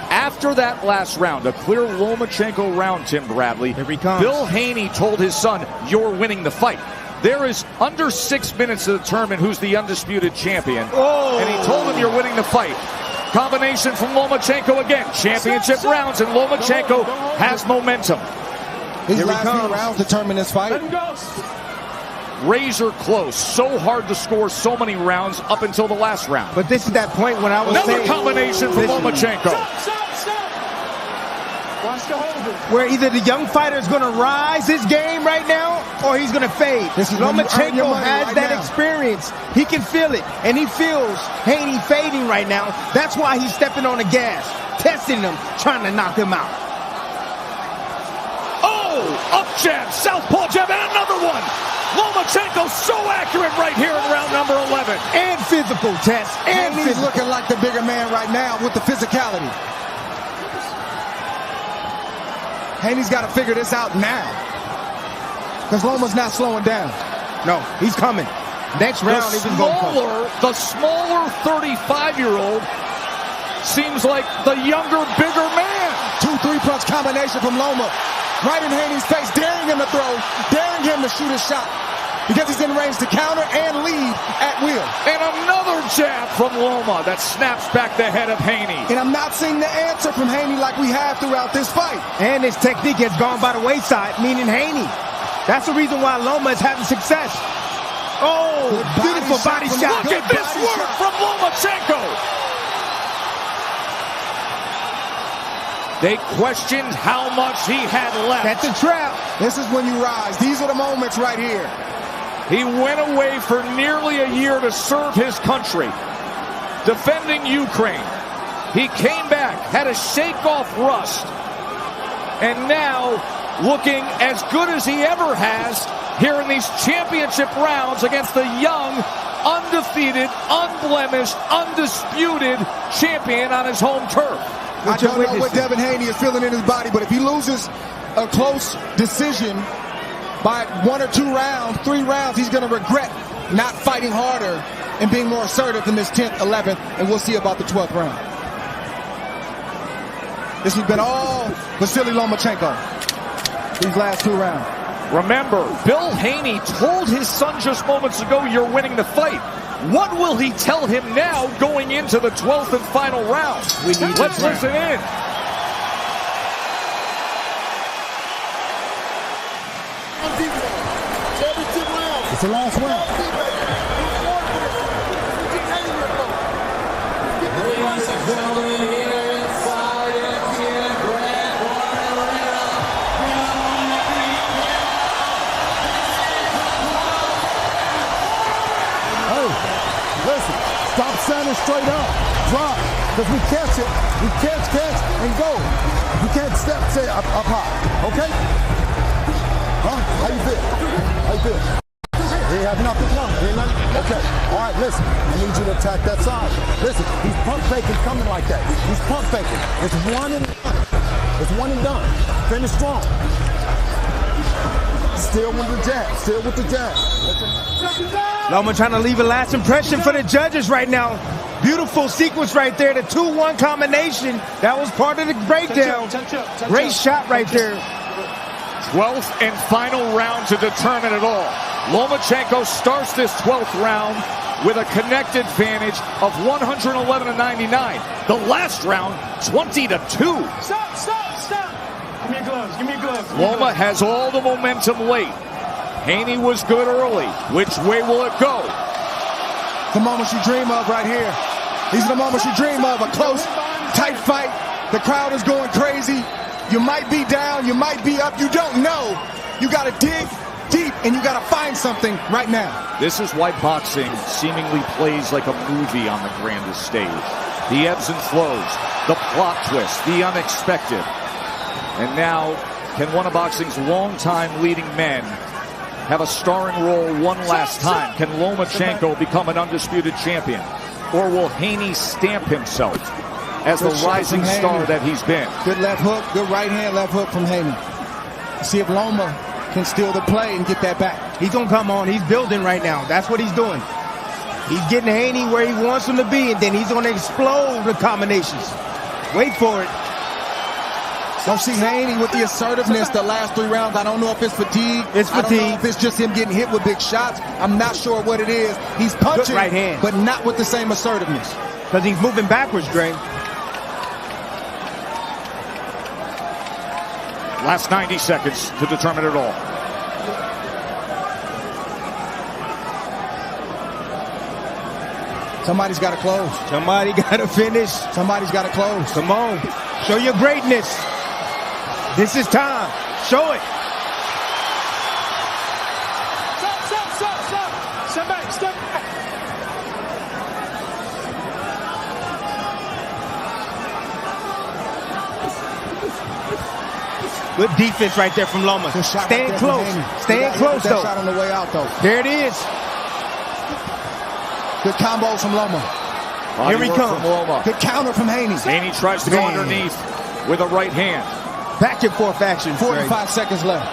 S2: After that last round, a clear Lomachenko round, Tim Bradley,
S5: Here he comes.
S2: Bill Haney told his son, "You're winning the fight." There is under 6 minutes to determine who's the undisputed champion.
S5: Oh.
S2: And he told him, "You're winning the fight." Combination from Lomachenko again. Championship rounds, and Lomachenko has momentum.
S4: These last few rounds determine this fight.
S2: Razor close. So hard to score so many rounds up until the last round.
S5: But this is that point when I was
S2: Another
S5: saying,
S2: combination from Lomachenko.
S5: Where either the young fighter is going to rise his game right now, or he's going to fade. Lomachenko has that experience. He can feel it, and he feels Haney fading right now. That's why he's stepping on the gas, testing him, trying to knock him out.
S2: Oh, up jab, southpaw jab, and another one. Lomachenko so accurate right here in round number 11.
S5: And physical, Tess. And
S4: he's looking like the bigger man right now with the physicality. Haney's got to figure this out now, because Loma's not slowing down.
S5: No, he's coming. Next round,
S2: the smaller 35-year-old seems like the younger, bigger man.
S4: 2-3 punch combination from Loma, right in Haney's face, daring him to throw, daring him to shoot a shot, because he's in range to counter and lead at will.
S2: And another jab from Loma that snaps back the head of Haney.
S4: And I'm not seeing the answer from Haney like we have throughout this fight.
S5: And his technique has gone by the wayside, meaning Haney. That's the reason why Loma is having success. Oh, beautiful body shot.
S2: Look at this work from Lomachenko. They questioned how much he had left.
S5: That's a trap.
S4: This is when you rise. These are the moments right here.
S2: He went away for nearly a year to serve his country, defending Ukraine. He came back, had to shake off rust, and now looking as good as he ever has here in these championship rounds against the young, undefeated, unblemished, undisputed champion on his home turf.
S4: I don't know what Devin Haney is feeling in his body, but if he loses a close decision by 1 or 2 rounds, 3 rounds, he's going to regret not fighting harder and being more assertive in this 10th, 11th, and we'll see about the 12th round. This has been all Vasiliv Lomachenko these last 2 rounds.
S2: Remember, Bill Haney told his son just moments ago, "You're winning the fight." What will he tell him now going into the 12th and final round? Let's listen in.
S11: It's the last round.
S1: Ladies and gentlemen, here inside MGM Grand Arena.
S11: Hey, listen, stop standing straight up. Drop, because we catch it. We catch, and go. You can't stay up high, okay? Huh? How you feel? How you feel? He have nothing. Okay. All right, listen. I need you to attack that side. Listen, he's pump faking coming like that. He's pump faking. It's one and done. It's one and done. Finish strong. Still with the jab. Still with the jab.
S5: Loma trying to leave a last impression for the judges right now. Beautiful sequence right there. The 2-1 combination. That was part of the breakdown. Great shot right there.
S2: 12th and final round to determine it all. Lomachenko starts this 12th round with a connect advantage of 111-99. The last round, 20-2.
S3: Stop. Give me your gloves. Give me your gloves.
S2: Loma has all the momentum late. Haney was good early. Which way will it go?
S4: The moments you dream of right here. These are the moments you dream of. A close, tight fight. The crowd is going crazy. You might be down. You might be up. You don't know. You got to dig deep, and you got to find something right now.
S2: This is why boxing seemingly plays like a movie on the grandest stage. The ebbs and flows, the plot twist, the unexpected. And now, can one of boxing's longtime leading men have a starring role one last time? Can Lomachenko become an undisputed champion? Or will Haney stamp himself as the rising star that he's been?
S4: Good left hook, good right hand left hook from Haney. See if Loma can steal the play and get that back.
S5: He's going to come on. He's building right now. That's what he's doing. He's getting Haney where he wants him to be, and then he's going to explode the combinations. Wait for it.
S4: Don't see Haney with the assertiveness the last 3 rounds. I don't know if it's fatigue.
S5: It's fatigue.
S4: I don't know if it's just him getting hit with big shots. I'm not sure what it is. He's punching,
S5: good right hand,
S4: but not with the same assertiveness.
S5: Because he's moving backwards, Dre.
S2: Last 90 seconds to determine it all.
S4: Somebody's got to close.
S5: Somebody got to finish.
S4: Somebody's got to close.
S5: Come on. Show your greatness. This is time. Show it.
S3: Stop. Step back, step back.
S5: Good defense right there from Loma. Staying close. Staying close, though.
S4: Shot on the way out, though.
S5: There it is.
S4: Good combos from Loma.
S2: Body
S5: Here he
S2: work
S5: comes.
S2: from Loma.
S4: Good counter from Haney.
S2: Haney tries to go underneath with a right hand.
S5: Back and forth action.
S4: 45 seconds left.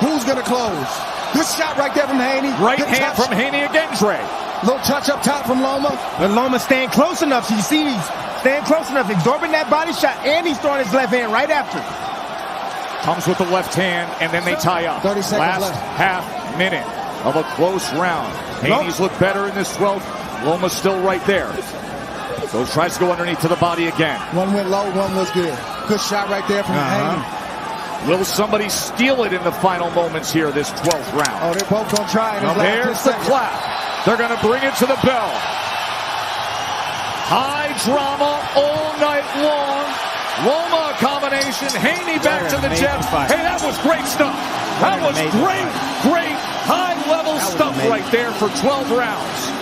S4: Who's going to close? Good shot right there from Haney.
S2: Right
S4: Good
S2: hand
S4: touch.
S2: from Haney again, Dre.
S4: Little touch up top from Loma.
S5: But Loma's staying close enough. So you see he's staying close enough, absorbing that body shot, and he's throwing his left hand right after.
S2: Comes with the left hand, and then they tie up.
S4: 30 seconds
S2: Last
S4: left.
S2: half minute of a close round. Haney's looked better in this 12th. Loma's still right there. So tries to go underneath to the body again.
S4: One went low, one was good. Good shot right there from Haney.
S2: Will somebody steal it in the final moments here, this 12th round?
S4: Oh, they're both going to try it.
S2: There's the clap. They're going to bring it to the bell. High drama all night long. Loma combination. Haney back to the jet. Hey, that was great stuff. That was great high-level stuff right there for 12 rounds.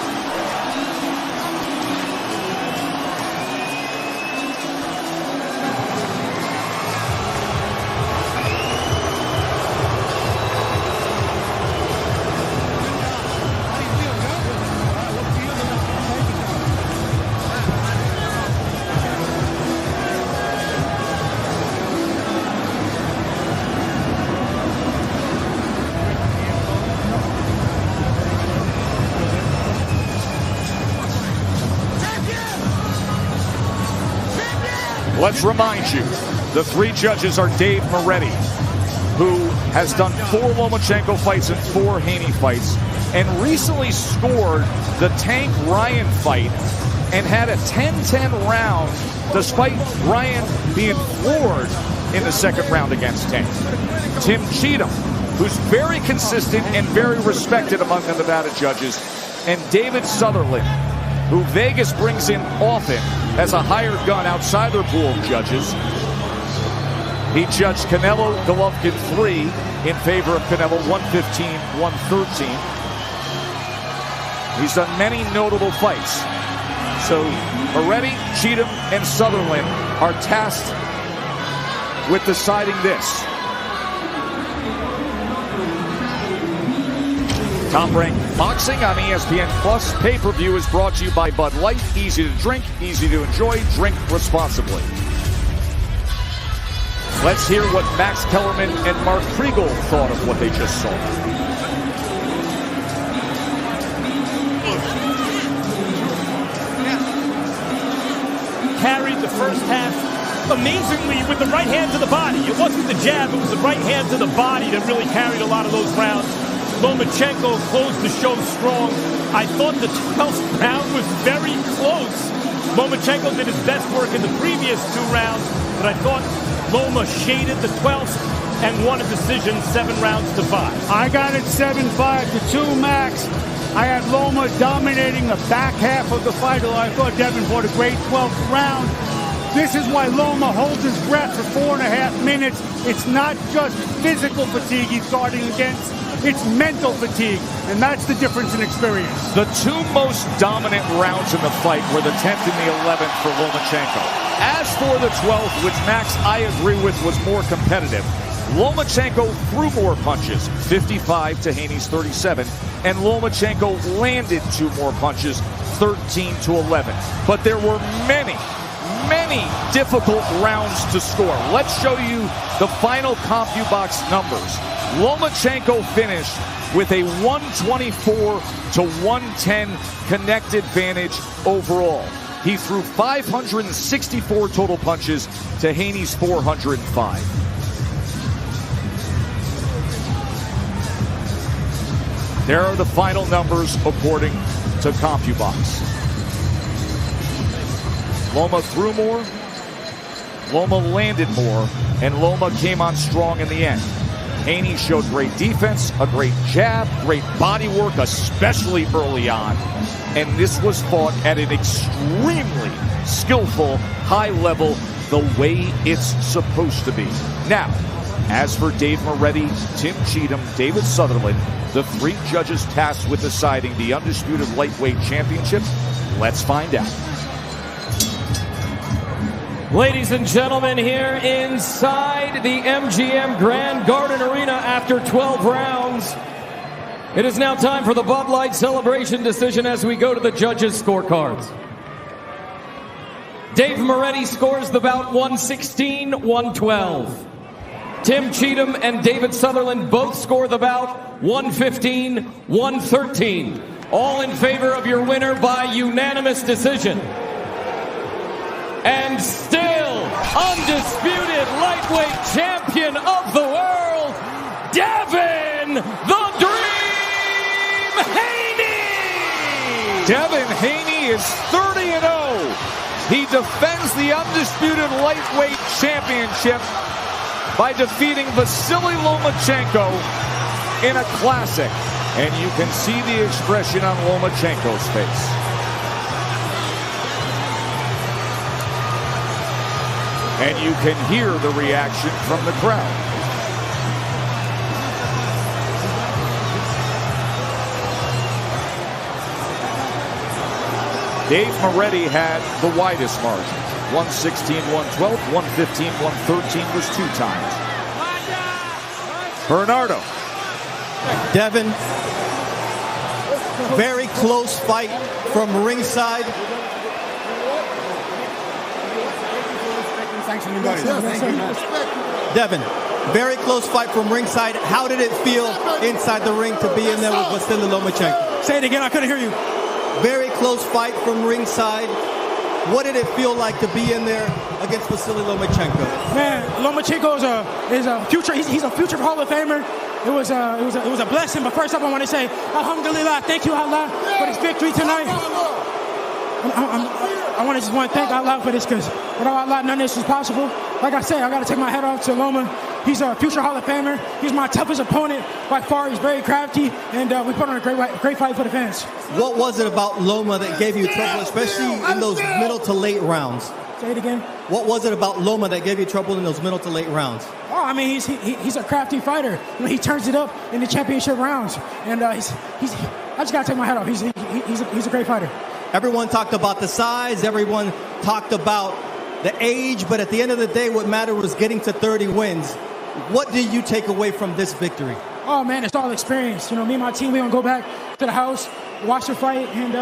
S2: Let's remind you, the 3 judges are Dave Moretti, who has done 4 Lomachenko fights and 4 Haney fights, and recently scored the Tank Ryan fight and had a 10-10 round despite Ryan being floored in the second round against Tank. Tim Cheatham, who's very consistent and very respected among the Nevada judges, and David Sutherland, who Vegas brings in often as a hired gun outside their pool of judges. He judged Canelo Golovkin 3 in favor of Canelo 115-113. He's done many notable fights. So Moretti, Cheatham, and Sutherland are tasked with deciding this. Top Rank Boxing on ESPN Plus pay-per-view is brought to you by Bud Light. Easy to drink, easy to enjoy. Drink responsibly. Let's hear what Max Kellerman and Mark Kriegel thought of what they just saw.
S9: Carried the first half amazingly with the right hand to the body. It wasn't the jab, it was the right hand to the body that really carried a lot of those rounds. Lomachenko closed the show strong. I thought the 12th round was very close. Lomachenko did his best work in the previous 2 rounds, but I thought Loma shaded the 12th and won a decision 7 rounds to 5.
S13: I got it 7-5 to 2, Max. I had Loma dominating the back half of the fight. I thought Devin fought a great 12th round. This is why Loma holds his breath for 4.5 minutes. It's not just physical fatigue he's guarding against. It's mental fatigue, and that's the difference in experience.
S2: The 2 most dominant rounds in the fight were the 10th and the 11th for Lomachenko. As for the 12th, which Max, I agree with, was more competitive, Lomachenko threw more punches, 55 to Haney's 37, and Lomachenko landed 2 more punches, 13 to 11. But there were many difficult rounds to score. Let's show you the final CompuBox numbers. Lomachenko finished with a 124 to 110 connect advantage overall. He threw 564 total punches to Haney's 405. There are the final numbers according to CompuBox. Loma threw more, Loma landed more, and Loma came on strong in the end. Haney showed great defense, a great jab, great body work, especially early on. And this was fought at an extremely skillful, high level, the way it's supposed to be. Now, as for Dave Moretti, Tim Cheatham, David Sutherland, the three judges tasked with deciding the undisputed lightweight championship, let's find out.
S1: Ladies and gentlemen, here inside the MGM Grand Garden Arena after 12 rounds, it is now time for the Bud Light celebration decision as we go to the judges' scorecards. Dave Moretti scores the bout 116-112. Tim Cheatham and David Sutherland both score the bout 115-113. All in favor of your winner by unanimous decision. And still undisputed lightweight champion of the world, Devin the Dream Haney!
S2: Devin Haney is 30-0. He defends the undisputed lightweight championship by defeating Vasiliv Lomachenko in a classic. And you can see the expression on Lomachenko's face. And you can hear the reaction from the crowd. Dave Moretti had the widest margin. 116-112, 115-113 was 2 times. Bernardo.
S12: Devin, very close fight from ringside. Devin, very close fight from ringside. How did it feel inside the ring to be in there with Vasiliv Lomachenko?
S8: Say it again, I couldn't hear you.
S12: Very close fight from ringside. What did it feel like to be in there against Vasiliv Lomachenko?
S8: Man, Lomachenko is a future. He's a future Hall of Famer. It was a blessing. But first up, I want to say, Alhamdulillah, thank you, Allah, for this victory tonight. I want to thank Allah for this, because without Allah, none of this is possible. Like I said, I got to take my hat off to Loma. He's a future Hall of Famer. He's my toughest opponent by far. He's very crafty, and we put on a great fight for the fans.
S12: What was it about Loma that gave you trouble, especially in those middle to late rounds?
S8: Say it again.
S12: What was it about Loma that gave you trouble in those middle to late rounds?
S8: Oh, I mean, he's a crafty fighter. You know, he turns it up in the championship rounds, and I just got to take my hat off. He's a great fighter.
S12: Everyone talked about the size. Everyone talked about the age. But at the end of the day, what mattered was getting to 30 wins. What did you take away from this victory?
S8: Oh, man, it's all experience. You know, me and my team, we're going to go back to the house, watch the fight, and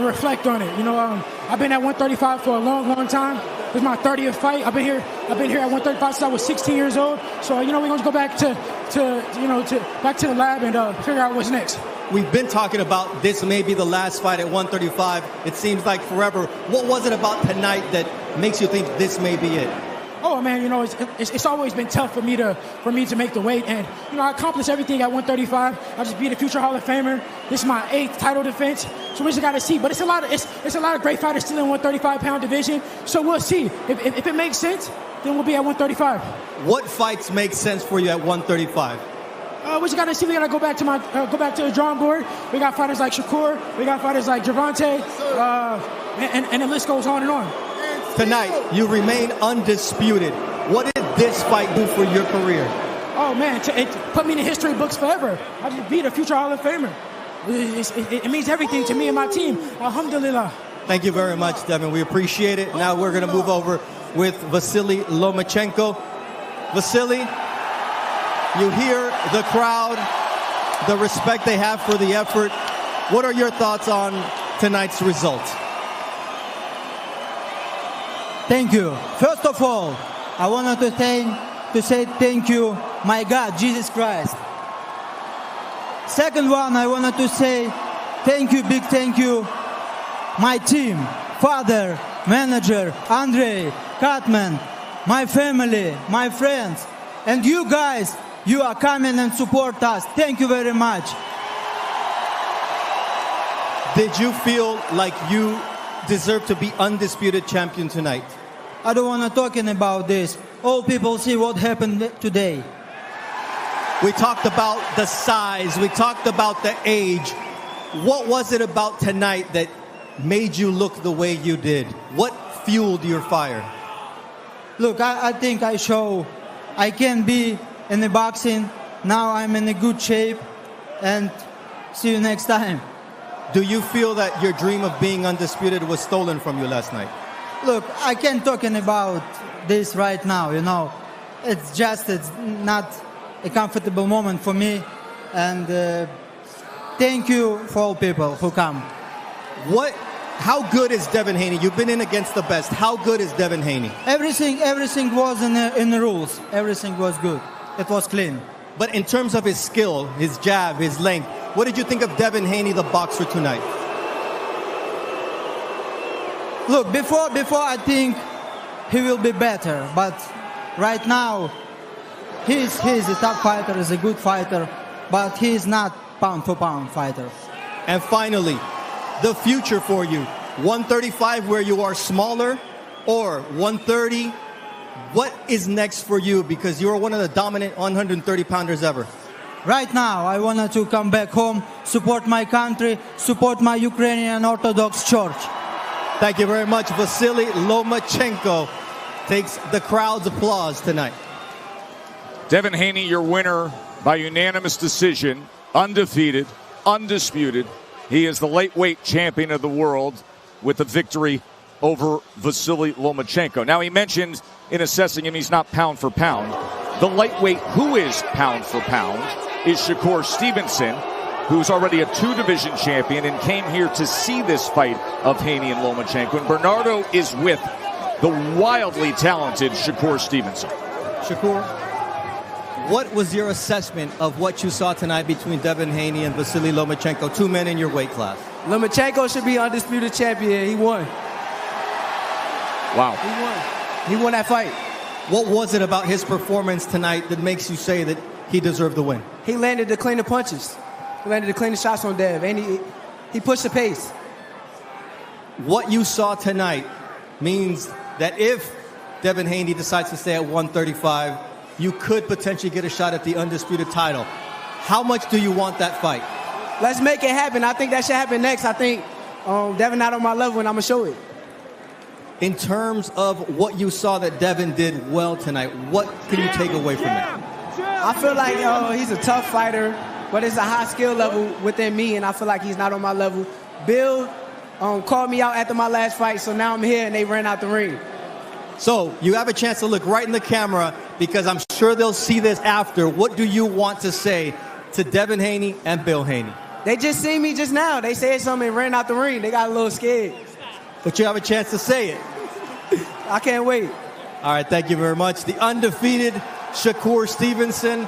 S8: reflect on it. You know, I've been at 135 for a long time. This is my 30th fight. I've been here at 135 since I was 16 years old. So, you know, we're going to go back to the lab and figure out what's next.
S12: We've been talking about this may be the last fight at 135. It seems like forever. What was it about tonight that makes you think this may be it?
S8: Oh man, you know, it's always been tough for me to make the weight, and you know, I accomplished everything at 135. I just beat a future Hall of Famer. This is my 8th title defense, so we just got to see. But it's a lot of great fighters still in 135-pound division. So we'll see if it makes sense. Then we'll be at 135.
S12: What fights make sense for you at 135?
S8: We just got to see. We got to go back to the drawing board. We got fighters like Shakur. We got fighters like Javante, and the list goes on and on.
S12: Tonight, you remain undisputed. What did this fight do for your career?
S8: Oh, man, it put me in the history books forever. I just beat a future Hall of Famer. It means everything to me and my team. Alhamdulillah.
S12: Thank you very much, Devin. We appreciate it. Now we're going to move over with Vasiliv Lomachenko. Vasiliv, you hear the crowd, the respect they have for the effort. What are your thoughts on tonight's result?
S14: Thank you. First of all, I wanted to say thank you my God, Jesus Christ. Second one, I wanted to say thank you, big thank you, my team, father, manager, Andre, Katman, my family, my friends, and you guys, you are coming and support us. Thank you very much.
S12: Did you feel like you deserve to be undisputed champion tonight?
S14: I don't want to talk about this. All people see what happened today.
S12: We talked about the size. We talked about the age. What was it about tonight that made you look the way you did? What fueled your fire?
S14: Look, I think I show I can be in the boxing. Now I'm in a good shape. And see you next time.
S12: Do you feel that your dream of being undisputed was stolen from you last night?
S14: Look, I can't talk about this right now, you know. It's not a comfortable moment for me. And thank you for all people who come.
S12: How good is Devin Haney? You've been in against the best. How good is Devin Haney?
S14: Everything was in the rules. Everything was good. It was clean.
S12: But in terms of his skill, his jab, his length, what did you think of Devin Haney, the boxer, tonight?
S14: Look, before I think he will be better, but right now he's a top fighter, he's a good fighter, but he's not pound for pound fighter.
S12: And finally, the future for you, 135 where you are smaller, or 130, what is next for you? Because you're one of the dominant 130 pounders ever.
S14: Right now, I wanted to come back home, support my country, support my Ukrainian Orthodox Church.
S12: Thank you very much. Vasiliv Lomachenko takes the crowd's applause tonight.
S2: Devin Haney, your winner by unanimous decision, undefeated, undisputed. He is the lightweight champion of the world with a victory over Vasiliv Lomachenko. Now, he mentioned in assessing him, he's not pound for pound. The lightweight who is pound for pound is Shakur Stevenson, who's already a two-division champion and came here to see this fight of Haney and Lomachenko. And Bernardo is with the wildly talented Shakur Stevenson.
S12: Shakur, what was your assessment of what you saw tonight between Devin Haney and Vasiliv Lomachenko, two men in your weight class?
S15: Lomachenko should be undisputed champion. He won.
S2: Wow.
S15: He won. He won that fight.
S12: What was it about his performance tonight that makes you say that he deserved the win?
S15: He landed the cleaner punches. He landed the cleaner shots on Dev, and he pushed the pace.
S12: What you saw tonight means that if Devin Haney decides to stay at 135, you could potentially get a shot at the undisputed title. How much do you want that fight?
S15: Let's make it happen. I think that should happen next. I think Devin not on my level, and I'm going to show it.
S12: In terms of what you saw that Devin did well tonight, what can you take away from that?
S15: I feel like he's a tough fighter, but it's a high skill level within me, and I feel like he's not on my level. Bill called me out after my last fight, so now I'm here, and they ran out the ring.
S12: So you have a chance to look right in the camera, because I'm sure they'll see this after. What do you want to say to Devin Haney and Bill Haney?
S15: They just seen me just now. They said something and ran out the ring. They got a little scared.
S12: But you have a chance to say it.
S15: I can't wait.
S12: All right, thank you very much. The undefeated Shakur Stevenson.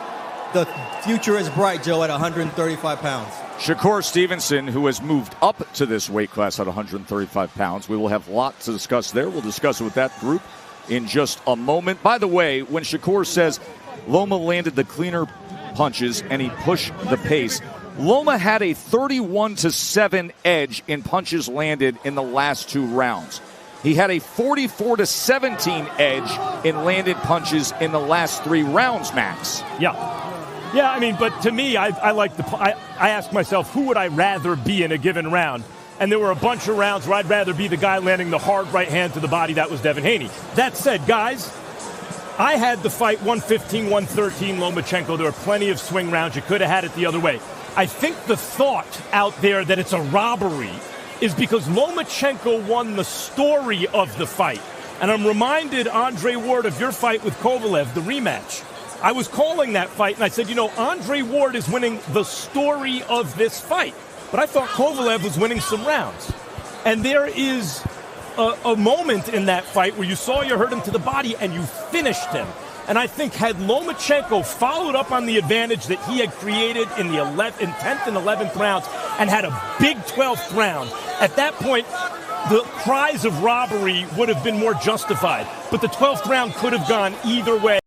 S12: The future is bright, Joe, at 135 pounds.
S2: Shakur Stevenson, who has moved up to this weight class at 135 pounds. We will have lots to discuss there. We'll discuss it with that group in just a moment. By the way, when Shakur says Loma landed the cleaner punches and he pushed the pace, Loma had a 31-7 edge in punches landed in the last two rounds. He had a 44-17 edge in landed punches in the last three rounds, Max.
S9: Yeah, I mean, but to me, I asked myself, who would I rather be in a given round? And there were a bunch of rounds where I'd rather be the guy landing the hard right hand to the body. That was Devin Haney. That said, guys, I had the fight 115, 113 Lomachenko. There were plenty of swing rounds. You could have had it the other way. I think the thought out there that it's a robbery is because Lomachenko won the story of the fight. And I'm reminded, Andre Ward, of your fight with Kovalev, the rematch. I was calling that fight, and I said, Andre Ward is winning the story of this fight. But I thought Kovalev was winning some rounds. And there is a moment in that fight where you saw you hurt him to the body and you finished him. And I think had Lomachenko followed up on the advantage that he had created in the 10th and 11th rounds and had a big 12th round, at that point, the cries of robbery would have been more justified. But the 12th round could have gone either way.